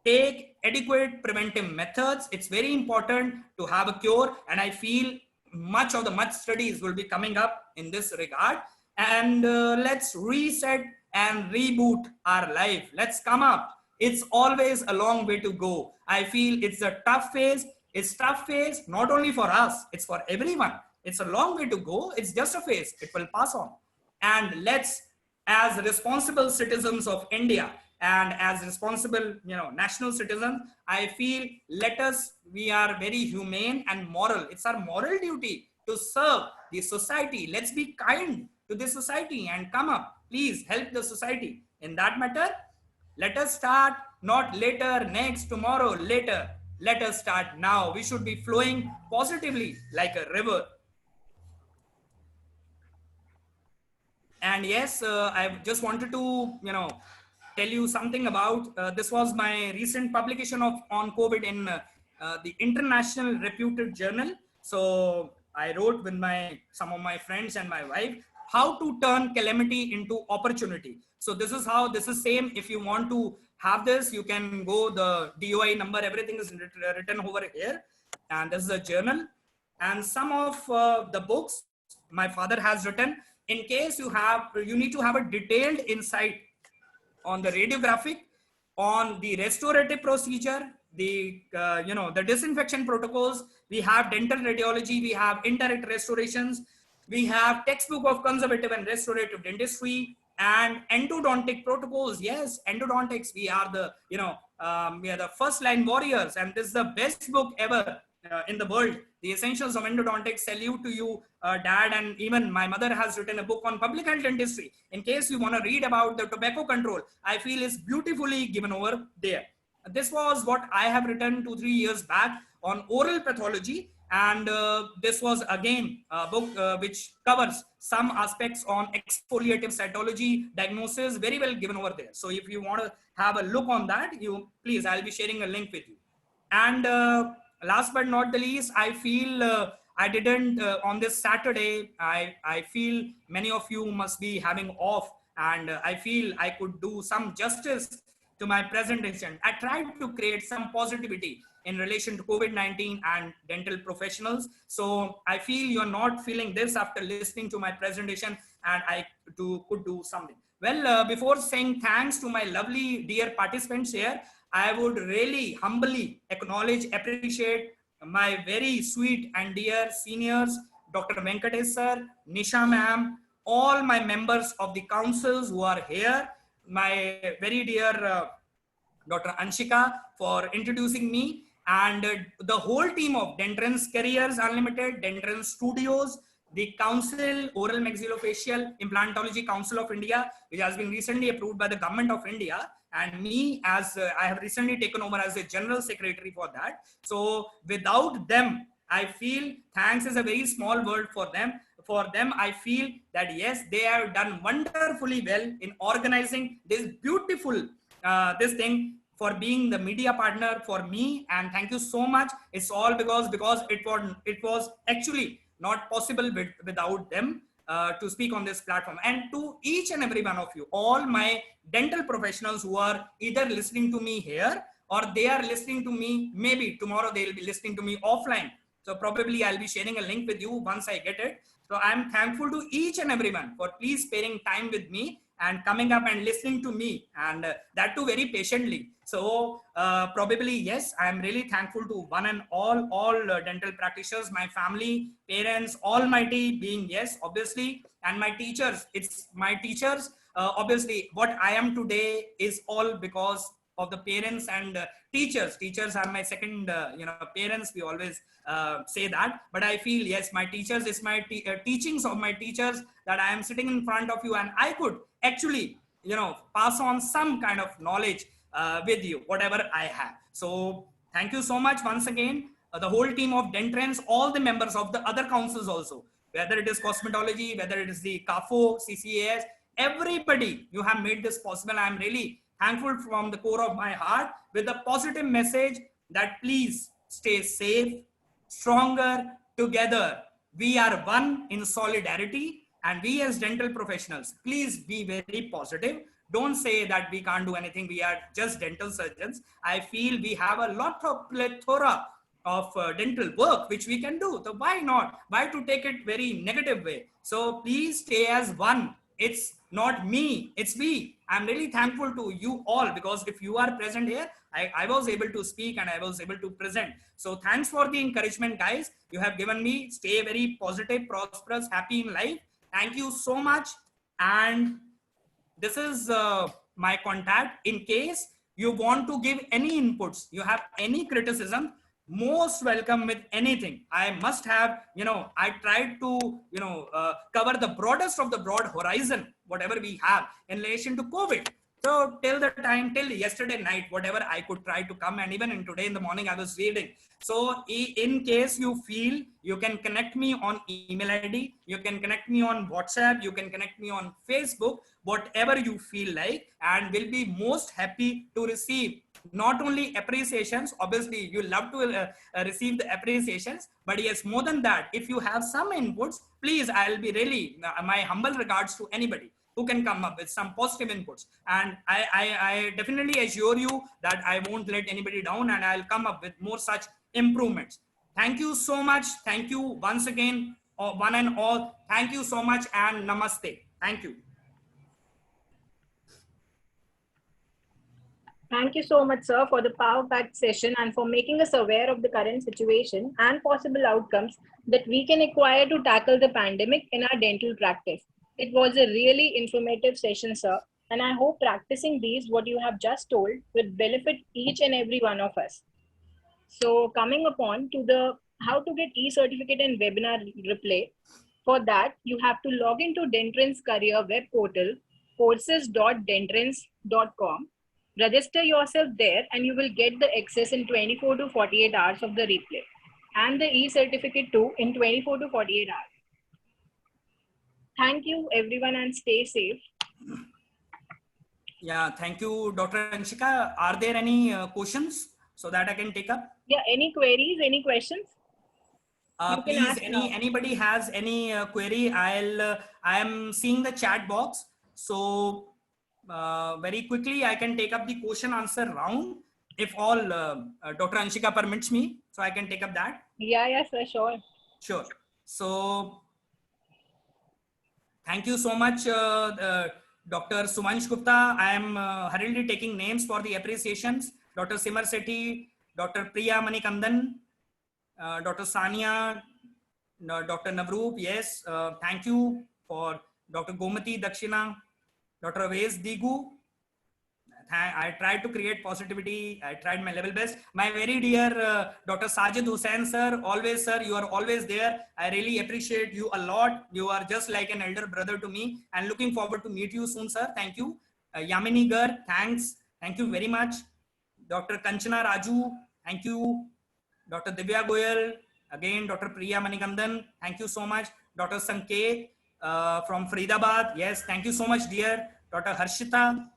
C: Take adequate preventive methods. It's very important to have a cure. And I feel much studies will be coming up in this regard. And let's reset and reboot our life. Let's come up. It's always a long way to go. I feel it's a tough phase. It's tough phase, not only for us, it's for everyone. It's a long way to go. It's just a phase. It will pass on. And let's, as responsible citizens of India, and as responsible, national citizens, I feel we are very humane and moral. It's our moral duty to serve the society. Let's be kind to the society and come up. Please help the society. In that matter, let us start, not later, next, tomorrow, later. Let us start now. We should be flowing positively like a river. And yes, I just wanted to, tell you something about, this was my recent publication on COVID in the international reputed journal. So I wrote with some of my friends and my wife how to turn calamity into opportunity. So this is how, this is same. If you want to have this, you can go, the DOI number, everything is written over here. And this is a journal. And some of the books my father has written, in case you need to have a detailed insight on the radiographic, on the restorative procedure, the the disinfection protocols. We have dental radiology, we have indirect restorations, we have textbook of conservative and restorative dentistry, and endodontic protocols. Yes, endodontics. We are the we are the first line warriors, and this is the best book ever in the world. The Essentials of Endodontics. Salute to you, Dad, and even my mother has written a book on public health dentistry. In case you want to read about the tobacco control, I feel is beautifully given over there. This was what I have written 2-3 years back on oral pathology, and this was again a book which covers some aspects on exfoliative cytology diagnosis, very well given over there. So if you want to have a look on that, you please, I'll be sharing a link with you. And last but not the least, I feel I didn't on this Saturday, I feel many of you must be having off, and I feel I could do some justice to my presentation. I tried to create some positivity in relation to COVID-19 and dental professionals. So I feel you're not feeling this after listening to my presentation, and I could do something. Well, before saying thanks to my lovely dear participants here, I would really humbly acknowledge, appreciate my very sweet and dear seniors, Dr. Venkatesh sir, Nisha ma'am, all my members of the councils who are here, my very dear Dr. Anshika for introducing me, and the whole team of Dentrance Careers Unlimited, Dentrance Studios, the Council, Oral Maxillofacial Implantology Council of India, which has been recently approved by the Government of India, and me as I have recently taken over as a General Secretary for that. So without them, I feel thanks is a very small word for them. For them, I feel that yes, they have done wonderfully well in organizing this beautiful this thing, for being the media partner for me, and thank you so much. It's all because it was actually not possible without them to speak on this platform. And to each and every one of you, all my dental professionals who are either listening to me here, or they are listening to me, maybe tomorrow they'll be listening to me offline. So probably I'll be sharing a link with you once I get it. So I'm thankful to each and everyone for please sparing time with me and coming up and listening to me, and that too very patiently. So probably, yes, I'm really thankful to one and all dental practitioners, my family, parents, almighty being, yes, obviously, and my teachers. It's my teachers. Obviously, what I am today is all because of the parents and teachers. Teachers are my second, parents. We always say that, but I feel, yes, my teachers is my teachings of my teachers, that I am sitting in front of you and I could actually, pass on some kind of knowledge with you, whatever I have. So thank you so much once again, the whole team of Dentrance, all the members of the other councils also, whether it is cosmetology, whether it is the CAFO, CCAS, everybody, you have made this possible. I'm really thankful from the core of my heart, with a positive message that please stay safe, stronger together. We are one in solidarity, and we as dental professionals, please be very positive. Don't say that we can't do anything. We are just dental surgeons. I feel we have a lot of plethora of dental work which we can do. So why not? Why to take it very negative way? So please stay as one. It's not me, it's we. I'm really thankful to you all, because if you are present here, I was able to speak and I was able to present. So thanks for the encouragement, guys. You have given me. Stay very positive, prosperous, happy in life. Thank you so much. And this is my contact. In case you want to give any inputs, you have any criticism, most welcome with anything. I must have, I tried to, cover the broadest of the broad horizon, whatever we have in relation to COVID. So till yesterday night, whatever I could try to come, and even in today in the morning, I was reading. So in case you feel, you can connect me on email ID, you can connect me on WhatsApp, you can connect me on Facebook, whatever you feel like, and will be most happy to receive not only appreciations, obviously you love to receive the appreciations, but yes, more than that, if you have some inputs, please, I'll be really, my humble regards to anybody who can come up with some positive inputs. And I definitely assure you that I won't let anybody down, and I'll come up with more such improvements. Thank you so much. Thank you once again, one and all. Thank you so much, and namaste. Thank you.
A: Thank you so much, sir, for the power-packed session and for making us aware of the current situation and possible outcomes that we can acquire to tackle the pandemic in our dental practice. It was a really informative session, sir, and I hope practicing these, what you have just told, will benefit each and every one of us. So coming upon to the how to get e-certificate and webinar replay, for that, you have to log into Dentrance career web portal, courses.dentrance.com. Register yourself there and you will get the access in 24 to 48 hours of the replay and the e-certificate too in 24 to 48 hours. Thank you everyone and stay safe.
C: Yeah, thank you, Dr. Anshika. Are there any questions so that I can take up?
A: Yeah, any queries, any questions?
C: Please, anybody has any query, I am seeing the chat box. So very quickly, I can take up the question answer round if all Dr. Anshika permits me. So I can take up that.
A: Yeah, sir, sure.
C: Sure. So thank you so much, Dr. Sumansh Gupta. I am hurriedly taking names for the appreciations. Dr. Simar Sethi, Dr. Priya Manikandan, Dr. Sania, Dr. Navroop, yes, thank you for Dr. Gomati Dakshina, Dr. Avez Digu. I tried to create positivity. I tried my level best. My very dear Dr. Sajid Hussain, sir, always, sir, you are always there. I really appreciate you a lot. You are just like an elder brother to me, and looking forward to meet you soon, sir. Thank you. Yamini Gar, thanks. Thank you very much. Dr. Kanchana Raju, thank you. Dr. Divya Goyal, again, Dr. Priya Manikandan, thank you so much. Dr. Sanket from Faridabad, yes, thank you so much, dear. Dr. Harshita,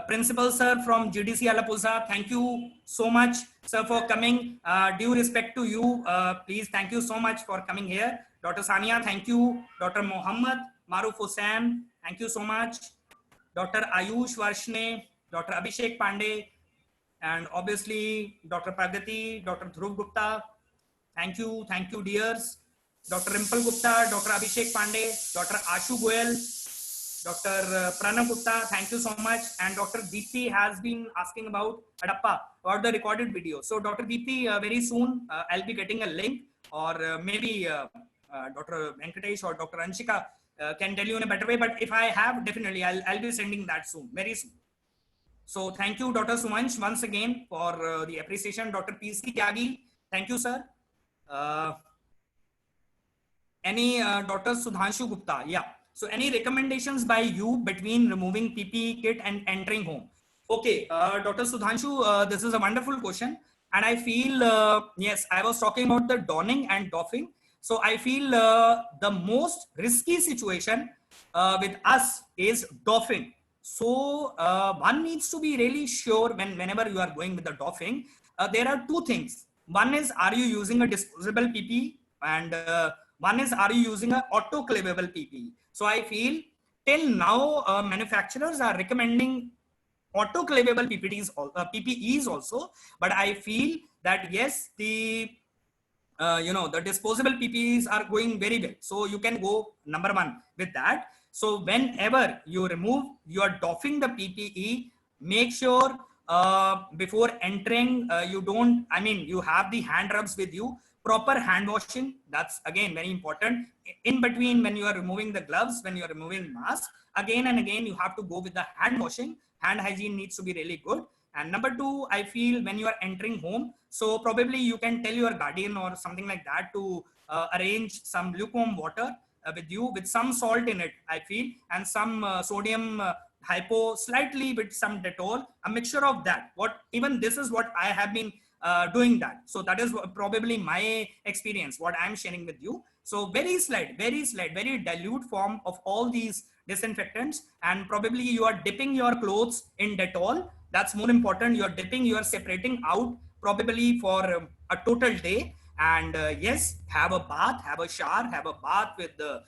C: Principal sir from GDC Alappuzha, thank you so much, sir, for coming. Due respect to you, please, thank you so much for coming here. Dr. Sania, thank you. Dr. Mohammed Maruf Hussain, thank you so much. Dr. Ayush Varshne, Dr. Abhishek Pandey, and obviously Dr. Pragati, Dr. Dhruv Gupta, thank you, dears. Dr. Rimpal Gupta, Dr. Abhishek Pandey, Dr. Ashu Goyal, Dr. Pranav Gupta, thank you so much. And Dr. Deepthi has been asking about Adappa, about the recorded video. So Dr. Deepthi, very soon I'll be getting a link, or maybe Dr. Venkatesh or Dr. Anshika can tell you in a better way. But if I have, definitely I'll be sending that soon, very soon. So thank you, Dr. Sumansh, once again for the appreciation. Dr. PC Tyagi, thank you, sir. Dr. Sudhanshu Gupta, yeah. So any recommendations by you between removing PPE kit and entering home? Okay, Dr. Sudhanshu, this is a wonderful question. And I feel, yes, I was talking about the donning and doffing. So I feel the most risky situation with us is doffing. So one needs to be really sure whenever you are going with the doffing. There are two things. One is, are you using a disposable PPE? And one is, are you using an autoclavable PPE? So I feel till now manufacturers are recommending autoclavable PPEs also, but I feel that yes, the the disposable PPEs are going very well. So you can go number one with that. So whenever you are doffing the PPE, make sure before entering, you have the hand rubs with you, proper hand washing. That's again very important. In between, when you are removing the gloves, when you are removing mask, again and again, you have to go with the hand washing. Hand hygiene needs to be really good. And number two, I feel when you are entering home, so probably you can tell your guardian or something like that to arrange some lukewarm water with you with some salt in it, I feel, and some sodium hypo, slightly with some Dettol, a mixture of that. Even this is what I have been doing that. So that is probably my experience, what I'm sharing with you. So very slight, very dilute form of all these disinfectants. And probably you are dipping your clothes in Dettol. That's more important. You're dipping, you are separating out probably for a total day. And yes, have a bath, have a shower, have a bath with the,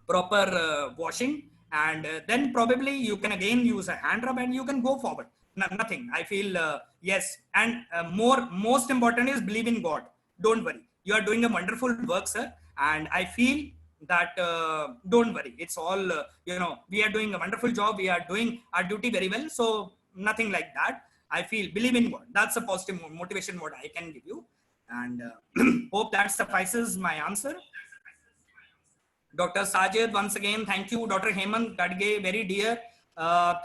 C: proper washing. And then probably you can again use a hand rub and you can go forward. Nothing. I feel, yes. And most important is believe in God. Don't worry. You are doing a wonderful work, sir. And I feel that don't worry. It's all, we are doing a wonderful job. We are doing our duty very well. So nothing like that. I feel believe in God. That's a positive motivation what I can give you. And hope that suffices my answer. Dr. Sajid, once again, thank you. Dr. Hemant Gadge, very dear.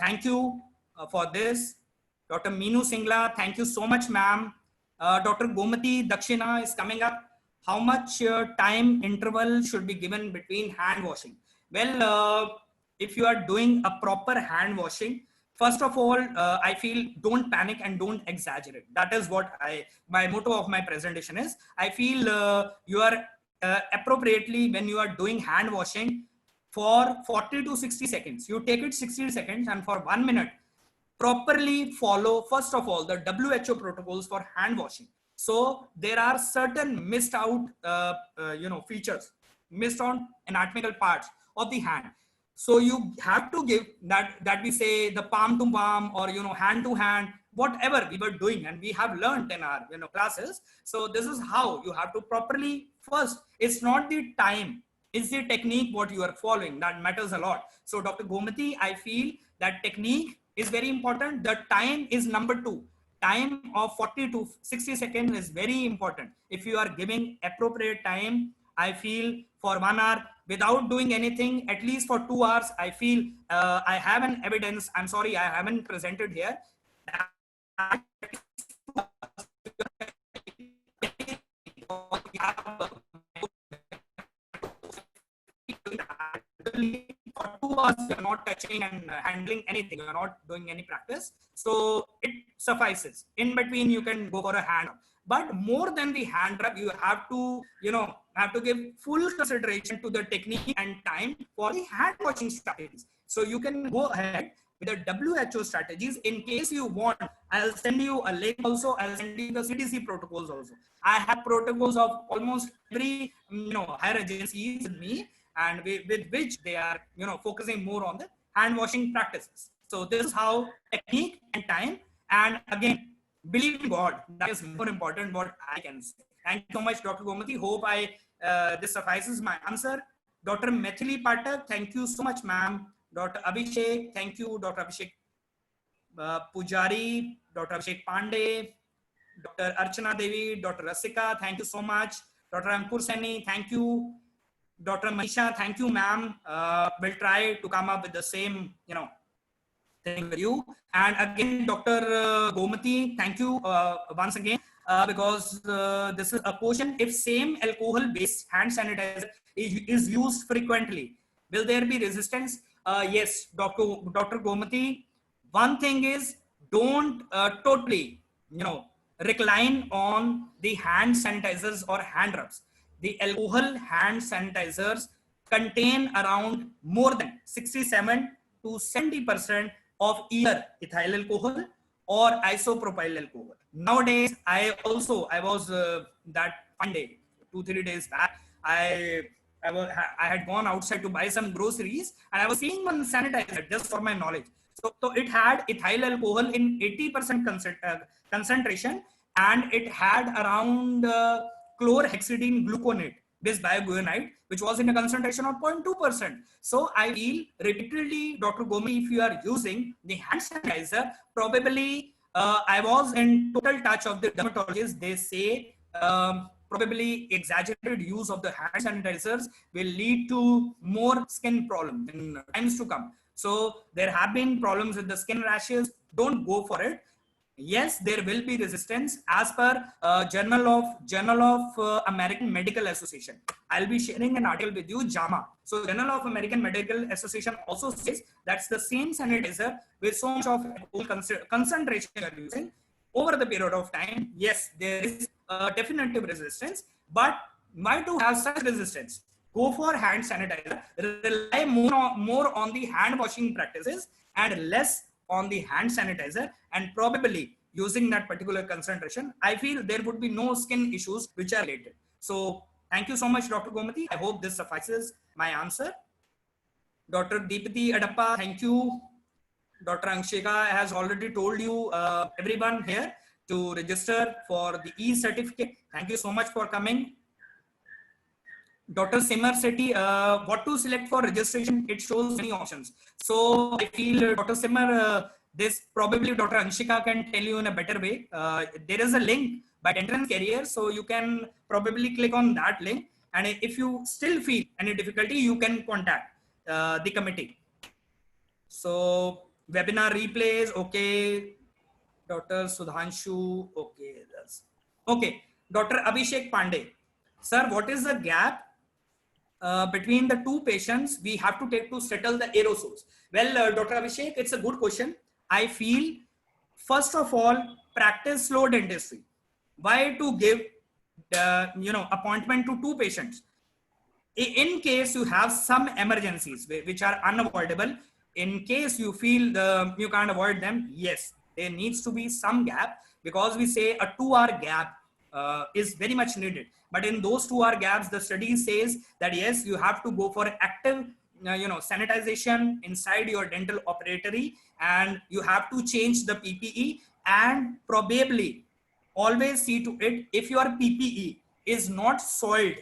C: Thank you for this. Dr. Meenu Singla, thank you so much, ma'am. Dr. Gomati Dakshina is coming up. How much time interval should be given between hand washing? Well, if you are doing a proper hand washing, first of all, I feel don't panic and don't exaggerate. That is what my motto of my presentation is. I feel you are appropriately when you are doing hand washing for 40 to 60 seconds. You take it 60 seconds and for 1 minute, properly follow, first of all, the WHO protocols for hand washing. So there are certain missed out, features, missed on anatomical parts of the hand. So you have to give that we say the palm to palm or, hand to hand, whatever we were doing and we have learned in our, classes. So this is how you have to properly first, it's not the time, it's the technique what you are following that matters a lot. So Dr. Gomati, I feel that technique is very important. The time is number 2. Time of 40 to 60 seconds is very important. If you are giving appropriate time, I feel for 1 hour without doing anything, at least for 2 hours, I feel I have an evidence. I'm sorry, I haven't presented here. For 2 hours, you're not touching and handling anything. You're not doing any practice. So it suffices. In between, you can go for a hand rub. But more than the hand rub, you have to, give full consideration to the technique and time for the hand washing strategies. So you can go ahead with the WHO strategies. In case you want, I'll send you a link also. I'll send you the CDC protocols also. I have protocols of almost every, higher agencies with me, and with which they are, focusing more on the hand washing practices. So this is how technique and time, and again, believe in God. That is more important what I can say. Thank you so much, Dr. Gomati. Hope this suffices my answer. Dr. Methili Patak, thank you so much, ma'am. Dr. Abhishek, thank you. Dr. Abhishek Pujari, Dr. Abhishek Pandey, Dr. Archana Devi, Dr. Rasika, thank you so much. Dr. Ankur Seni, thank you. Dr. Manisha, thank you, ma'am. We'll try to come up with the same, thing with you. And again, Dr. Gomati, thank you once again, because this is a question. If same alcohol-based hand sanitizer is used frequently, will there be resistance? Yes, Dr. Gomati. One thing is, don't totally, recline on the hand sanitizers or hand rubs. The alcohol hand sanitizers contain around more than 67 to 70% of either ethyl alcohol or isopropyl alcohol. Nowadays, I was that one day, 2-3 days back, I had gone outside to buy some groceries and I was seeing one sanitizer just for my knowledge. So it had ethyl alcohol in 80% concentration, and it had around chlorhexidine gluconate, this bioguanide, which was in a concentration of 0.2%. So I feel repeatedly, Dr. Gomi, if you are using the hand sanitizer, probably I was in total touch of the dermatologists. They say probably exaggerated use of the hand sanitizers will lead to more skin problems in times to come. So there have been problems with the skin rashes. Don't go for it. Yes, there will be resistance as per Journal of American Medical Association. I'll be sharing an article with you, JAMA. So Journal of American Medical Association also says that's the same sanitizer with so much of concentration you're using over the period of time. Yes, there is definitive resistance, but Why to have such resistance? Go for hand sanitizer, rely more on the hand washing practices and less on the hand sanitizer, and probably using that particular concentration, I feel there would be no skin issues which are related. So thank you so much, Dr. Gomati. I hope this suffices my answer. Dr. Deepati Adappa, thank you. Dr. Anshika has already told you, everyone here, to register for the e-certificate. Thank you so much for coming. Dr. Simar Sethi, what to select for registration? It shows many options. So I feel Dr. Simar, this probably Dr. Anshika can tell you in a better way. There is a link by Entrance Career, so you can probably click on that link. And if you still feel any difficulty, you can contact the committee. So webinar replays, okay. Dr. Sudhanshu, okay. Okay. Dr. Abhishek Pandey, sir, what is the gap between the two patients we have to take to settle the aerosols? Well, Dr. Abhishek, it's a good question. I feel, first of all, practice slow dentistry. Why to give appointment to two patients? In case you have some emergencies which are unavoidable, in case you feel you can't avoid them, yes, there needs to be some gap, because we say a 2-hour gap is very much needed. But in those 2-hour gaps, the study says that yes, you have to go for active sanitization inside your dental operatory, and you have to change the PPE, and probably always see to it, if your PPE is not soiled,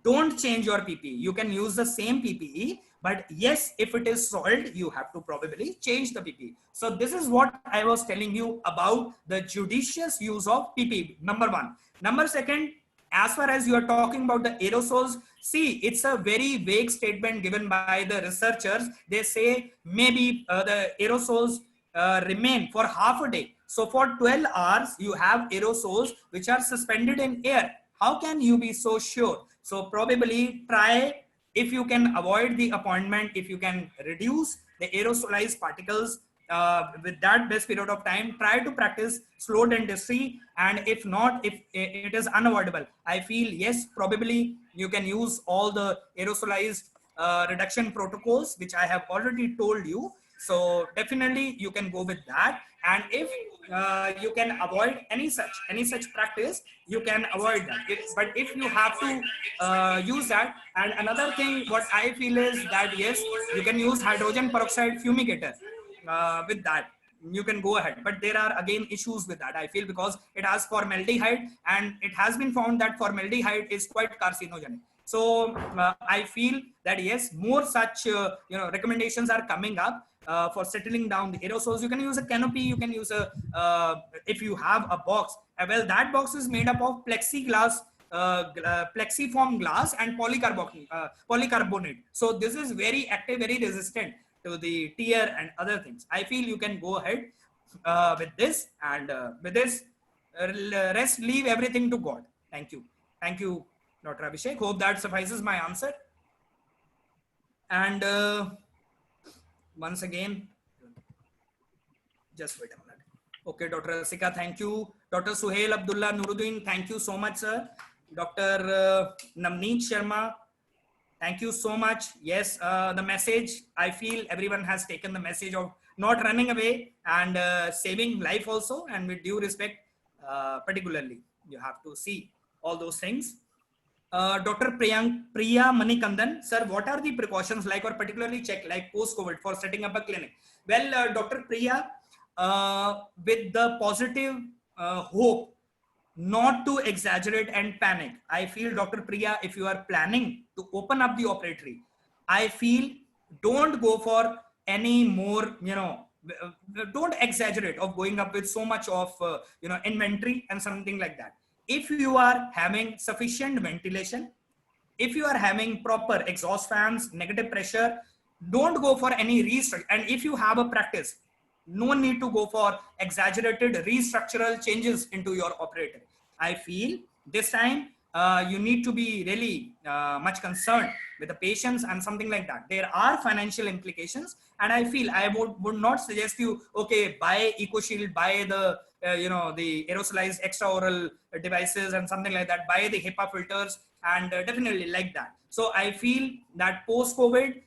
C: don't change your PPE. You can use the same PPE, but yes, if it is soiled, you have to probably change the PPE. So this is what I was telling you about the judicious use of PPE, number one. Number second, as far as you are talking about the aerosols, see, it's a very vague statement given by the researchers. They say maybe the aerosols remain for half a day. So for 12 hours, you have aerosols which are suspended in air. How can you be so sure? So probably try, if you can avoid the appointment, if you can reduce the aerosolized particles with that best period of time, try to practice slow dentistry. And if not, if it is unavoidable, I feel yes, probably you can use all the aerosolized reduction protocols, which I have already told you. So definitely you can go with that. And if you can avoid any such practice, you can avoid that. But if you have to use that, and another thing what I feel is that yes, you can use hydrogen peroxide fumigator with that. You can go ahead, but there are again issues with that, I feel, because it has formaldehyde, and it has been found that formaldehyde is quite carcinogenic. So I feel that yes, more such recommendations are coming up for settling down the aerosols. You can use a canopy, you can use a if you have a box, well, that box is made up of plexiglass, plexiform glass and polycarbonate. So this is very active, very resistant to the tear and other things. I feel you can go ahead with this, and with this rest, leave everything to God. Thank you. Thank you, Dr. Abhishek. Hope that suffices my answer. And once again, just wait a minute. Okay, Dr. Asika, thank you. Dr. Suhail Abdullah Nuruddin, thank you so much, sir. Dr. Namneet Sharma, thank you so much. Yes, the message, I feel everyone has taken the message of not running away and saving life also, and with due respect, particularly, you have to see all those things. Dr. Priya Manikandan, sir, what are the precautions like, or particularly check like post-COVID for setting up a clinic? Well, Dr. Priya, with the positive hope, not to exaggerate and panic. I feel, Dr. Priya, if you are planning to open up the operatory, I feel don't go for any more, don't exaggerate of going up with so much of, inventory and something like that. If you are having sufficient ventilation, if you are having proper exhaust fans, negative pressure, don't go for any restructure. And if you have a practice, no need to go for exaggerated restructural changes into your operator. I feel this time you need to be really much concerned with the patients and something like that. There are financial implications, and I feel I would not suggest you, okay, buy EcoShield, buy the the aerosolized extraoral devices and something like that, buy the HEPA filters. and definitely like that. So I feel that post COVID,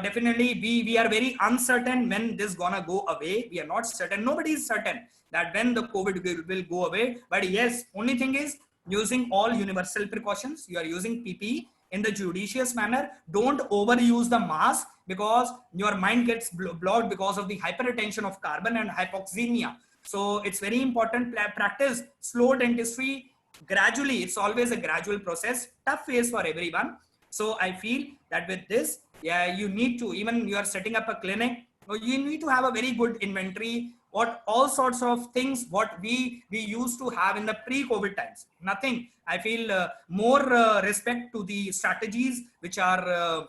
C: definitely we are very uncertain when this gonna go away. We are not certain. Nobody is certain that when the COVID will go away. But yes, only thing is using all universal precautions. You are using PPE in the judicious manner. Don't overuse the mask because your mind gets blocked because of the hypertension of carbon and hypoxemia. So it's very important. Practice slow dentistry gradually. It's always a gradual process, tough phase for everyone. So I feel that with this, yeah, you need to, even you are setting up a clinic, you need to have a very good inventory, what all sorts of things what we used to have in the pre-COVID times. Nothing. I feel more respect to the strategies which are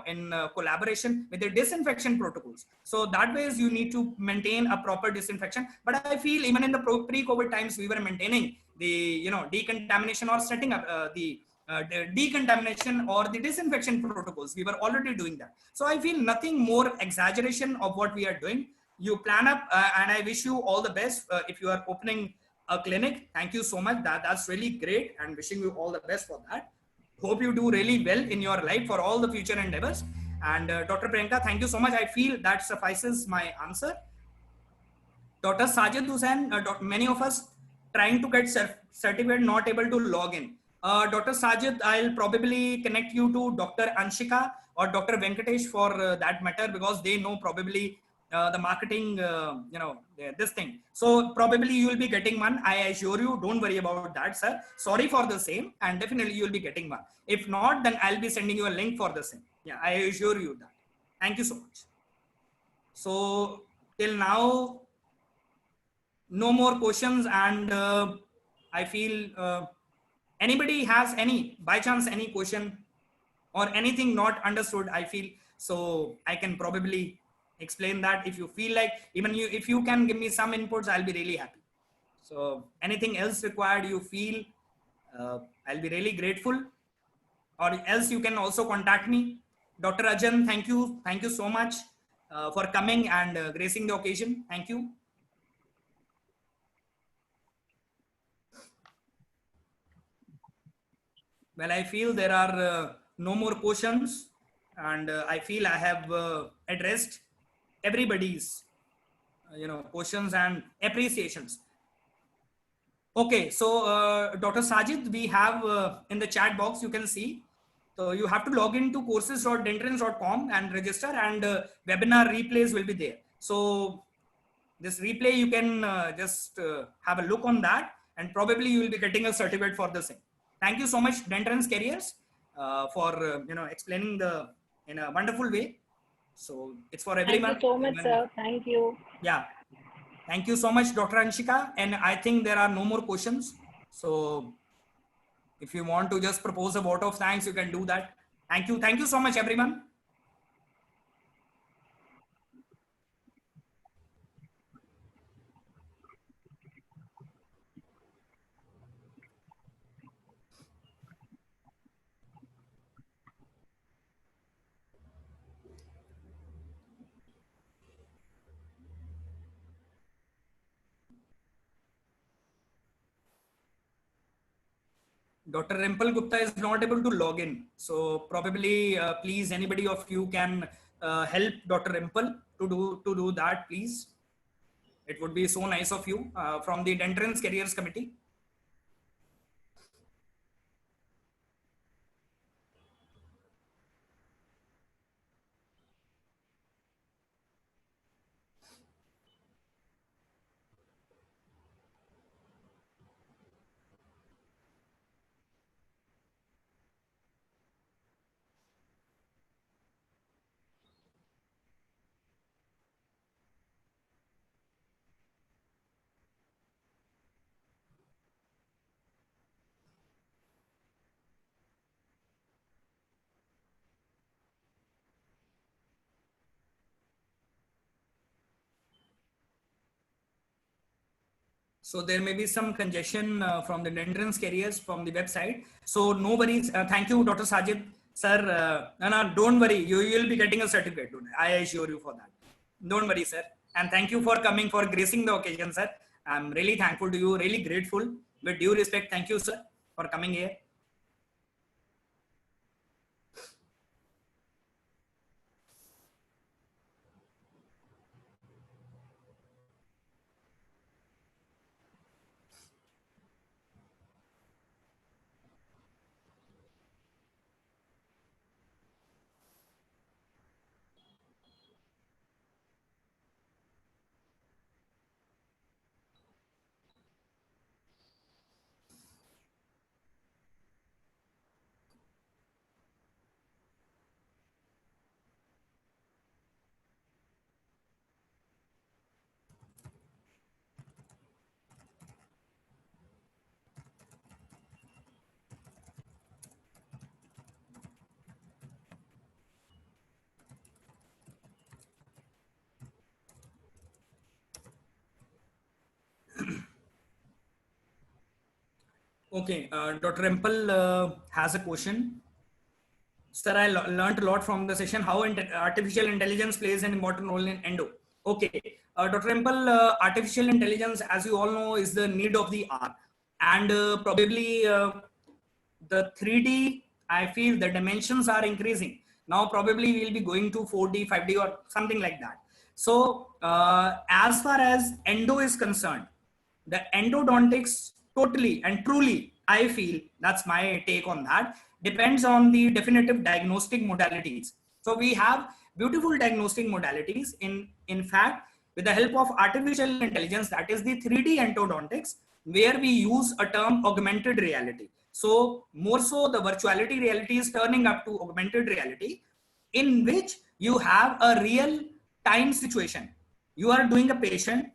C: in collaboration with the disinfection protocols. So that ways you need to maintain a proper disinfection. But I feel even in the pre-COVID times we were maintaining the decontamination or setting up the decontamination or the disinfection protocols. We were already doing that. So I feel nothing more exaggeration of what we are doing. You plan up and I wish you all the best if you are opening a clinic. Thank you so much. That's really great, and wishing you all the best for that. Hope you do really well in your life for all the future endeavors. And Dr. Priyanka, thank you so much. I feel that suffices my answer. Dr. Sajid Hussain, many of us trying to get certificate, not able to log in. Dr. Sajid, I'll probably connect you to Dr. Anshika or Dr. Venkatesh for that matter, because they know probably the marketing, this thing. So probably you will be getting one. I assure you, don't worry about that, sir. Sorry for the same, and definitely you will be getting one. If not, then I'll be sending you a link for the same. Yeah, I assure you that. Thank you so much. So till now, no more questions, and I feel anybody has any, by chance, any question or anything not understood, I feel, so I can probably explain that. If you feel like, even you, if you can give me some inputs, I'll be really happy. So anything else required you feel, I'll be really grateful, or else you can also contact me. Dr. Ajan, thank you so much for coming and gracing the occasion. Thank you. Well, I feel there are no more questions, and I feel I have addressed everybody's questions and appreciations. Okay, so Dr. Sajid, we have in the chat box, you can see. So you have to log into courses.dentrance.com and register, and webinar replays will be there. So this replay, you can just have a look on that, and probably you will be getting a certificate for the same. Thank you so much, Dentrance Careers, for explaining in a wonderful way. So it's for everyone.
B: Thank you so much, sir. Thank you.
C: Yeah. Thank you so much, Dr. Anshika. And I think there are no more questions. So if you want to just propose a vote of thanks, you can do that. Thank you. Thank you so much, everyone. Dr. Rimpal Gupta is not able to log in. So probably, please, anybody of you can help Dr. Rimpal to do that, please. It would be so nice of you from the Dentrance Careers Committee. So there may be some congestion from the Dentrance Careers from the website. So no worries. Thank you, Dr. Sajid. Sir, no, don't worry. You will be getting a certificate today. I assure you for that. Don't worry, sir. And thank you for coming, for gracing the occasion, sir. I'm really thankful to you, really grateful. With due respect, thank you, sir, for coming here. Okay, Dr. Empel has a question. Sir, I learned a lot from the session how artificial intelligence plays an important role in endo. Okay, Dr. Empel, artificial intelligence, as you all know, is the need of the hour, and probably the 3D, I feel the dimensions are increasing. Now probably we'll be going to 4D, 5D or something like that. So as far as endo is concerned, the endodontics totally and truly, I feel, that's my take on that, depends on the definitive diagnostic modalities. So we have beautiful diagnostic modalities. In fact, with the help of artificial intelligence, that is the 3D endodontics, where we use a term augmented reality. So more so the virtuality reality is turning up to augmented reality, in which you have a real time situation. You are doing a patient,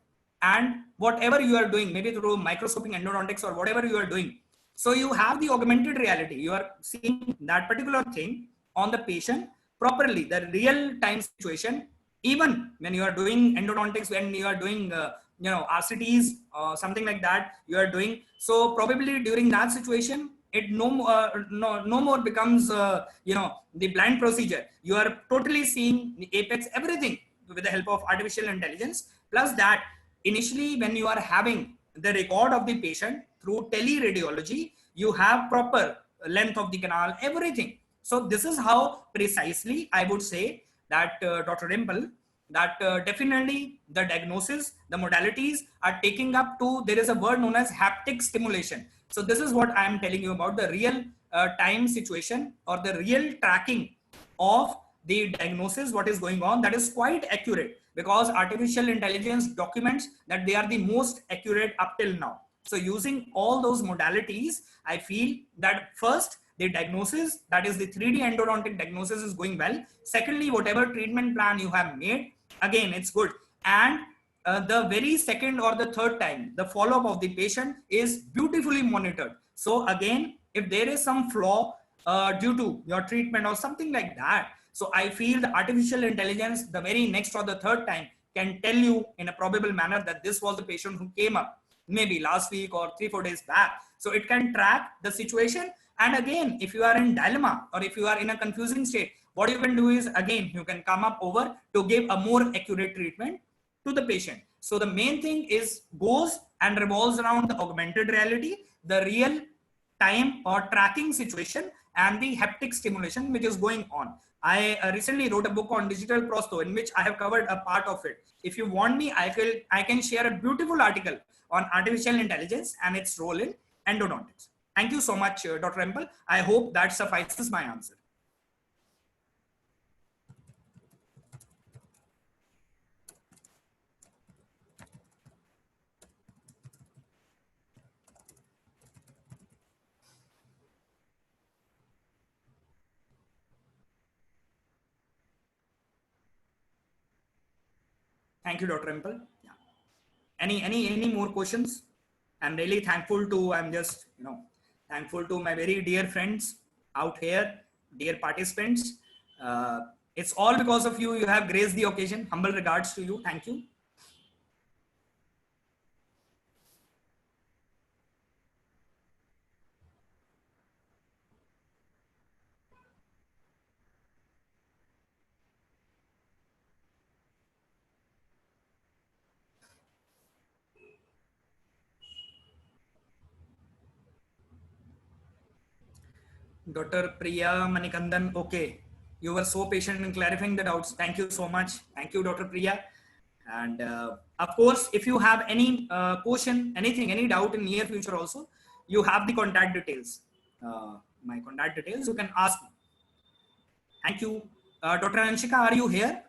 C: and whatever you are doing, maybe through microscoping endodontics or whatever you are doing, so you have the augmented reality. You are seeing that particular thing on the patient properly, the real time situation. Even when you are doing endodontics, when you are doing RCTs, something like that you are doing, so probably during that situation, it no more becomes the blind procedure. You are totally seeing the apex, everything, with the help of artificial intelligence. Plus that, initially when you are having the record of the patient through teleradiology, you have proper length of the canal, everything. So this is how precisely I would say that, Dr. Dimple, that definitely the diagnosis, the modalities are taking up to, there is a word known as haptic stimulation. So this is what I am telling you about, the real time situation or the real tracking of the diagnosis, what is going on, that is quite accurate, because artificial intelligence documents that they are the most accurate up till now. So using all those modalities, I feel that first, the diagnosis, that is the 3D endodontic diagnosis, is going well. Secondly, whatever treatment plan you have made, again, it's good. And the very second or the third time, the follow-up of the patient is beautifully monitored. So again, if there is some flaw due to your treatment or something like that, so I feel the artificial intelligence, the very next or the third time, can tell you in a probable manner that this was the patient who came up maybe last week or 3-4 days back. So it can track the situation. And again, if you are in dilemma or if you are in a confusing state, what you can do is, again, you can come up over to give a more accurate treatment to the patient. So the main thing is goes and revolves around the augmented reality, the real time or tracking situation, and the haptic stimulation which is going on. I recently wrote a book on digital prostho in which I have covered a part of it. If you want me, I can share a beautiful article on artificial intelligence and its role in endodontics. Thank you so much, Dr. Empel. I hope that suffices my answer. Thank you, Dr. Empel. Yeah. Any more questions? I'm really thankful to, I'm just, thankful to my very dear friends out here, dear participants. It's all because of you. You have graced the occasion. Humble regards to you. Thank you. Dr. Priya Manikandan, okay. You were so patient in clarifying the doubts. Thank you so much. Thank you, Dr. Priya. And of course, if you have any question, anything, any doubt in near future also, you have the contact details. My contact details, you can ask me. Thank you. Dr. Anshika, are you here?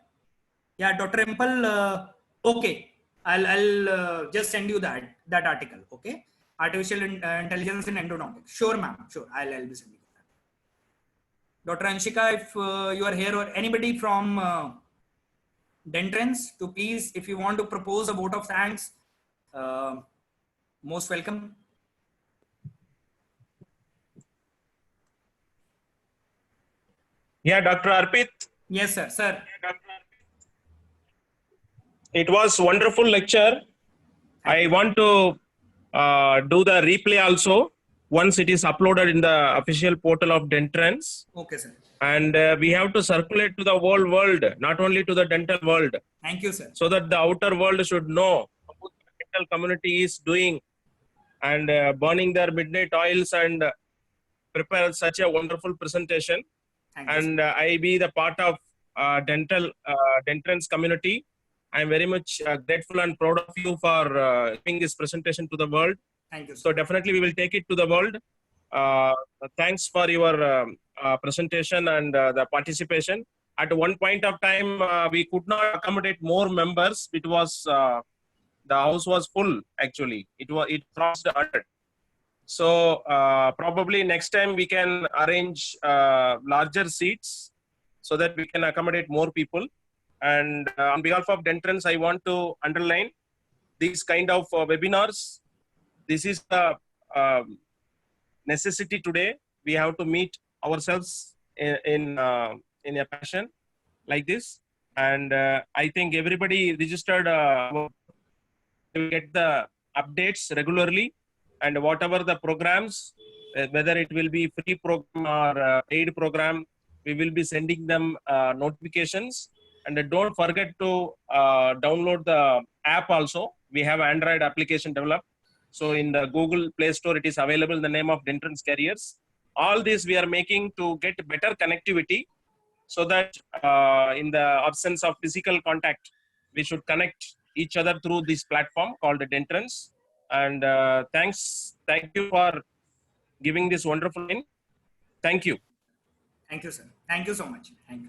C: Yeah, Dr. Empel, okay. I'll just send you that article, okay? Artificial intelligence in endodontics. Sure, ma'am. Sure, I'll be sending you that. Dr. Anshika, if you are here, or anybody from Dentrance, to please, if you want to propose a vote of thanks, most welcome.
D: Yeah, Dr. Arpit.
C: Yes, sir. Sir.
D: It was wonderful lecture. I want to do the replay also.
E: once it is uploaded in the official portal of Dentrans,
C: Okay, sir.
E: and we have to circulate to the whole world, not only to the dental world,
C: Thank you, sir.
E: so that the outer world should know what the dental community is doing and burning their midnight oils and prepare such a wonderful presentation.
C: Thank you,
E: And I be the part of Dentrans community. I am very much grateful and proud of you for giving this presentation to the world.
C: Thank you, sir.
E: So definitely we will take it to the world. Thanks for your presentation and the participation. At one point of time, we could not accommodate more members. It was the house was full actually. It crossed 100. So probably next time we can arrange larger seats so that we can accommodate more people. And on behalf of Dentrans, I want to underline these kind of webinars. This is the necessity today. We have to meet ourselves in a passion like this. And I think everybody registered will get the updates regularly. And whatever the programs, whether it will be free program or paid program, we will be sending them notifications. And don't forget to download the app also. We have Android application developed. So in the Google Play Store, it is available in the name of Dentrans Careers. All this we are making to get better connectivity so that in the absence of physical contact, we should connect each other through this platform called Dentrans. And thank you for giving this wonderful name. Thank you.
C: Thank you, sir. Thank you so much. Thank you.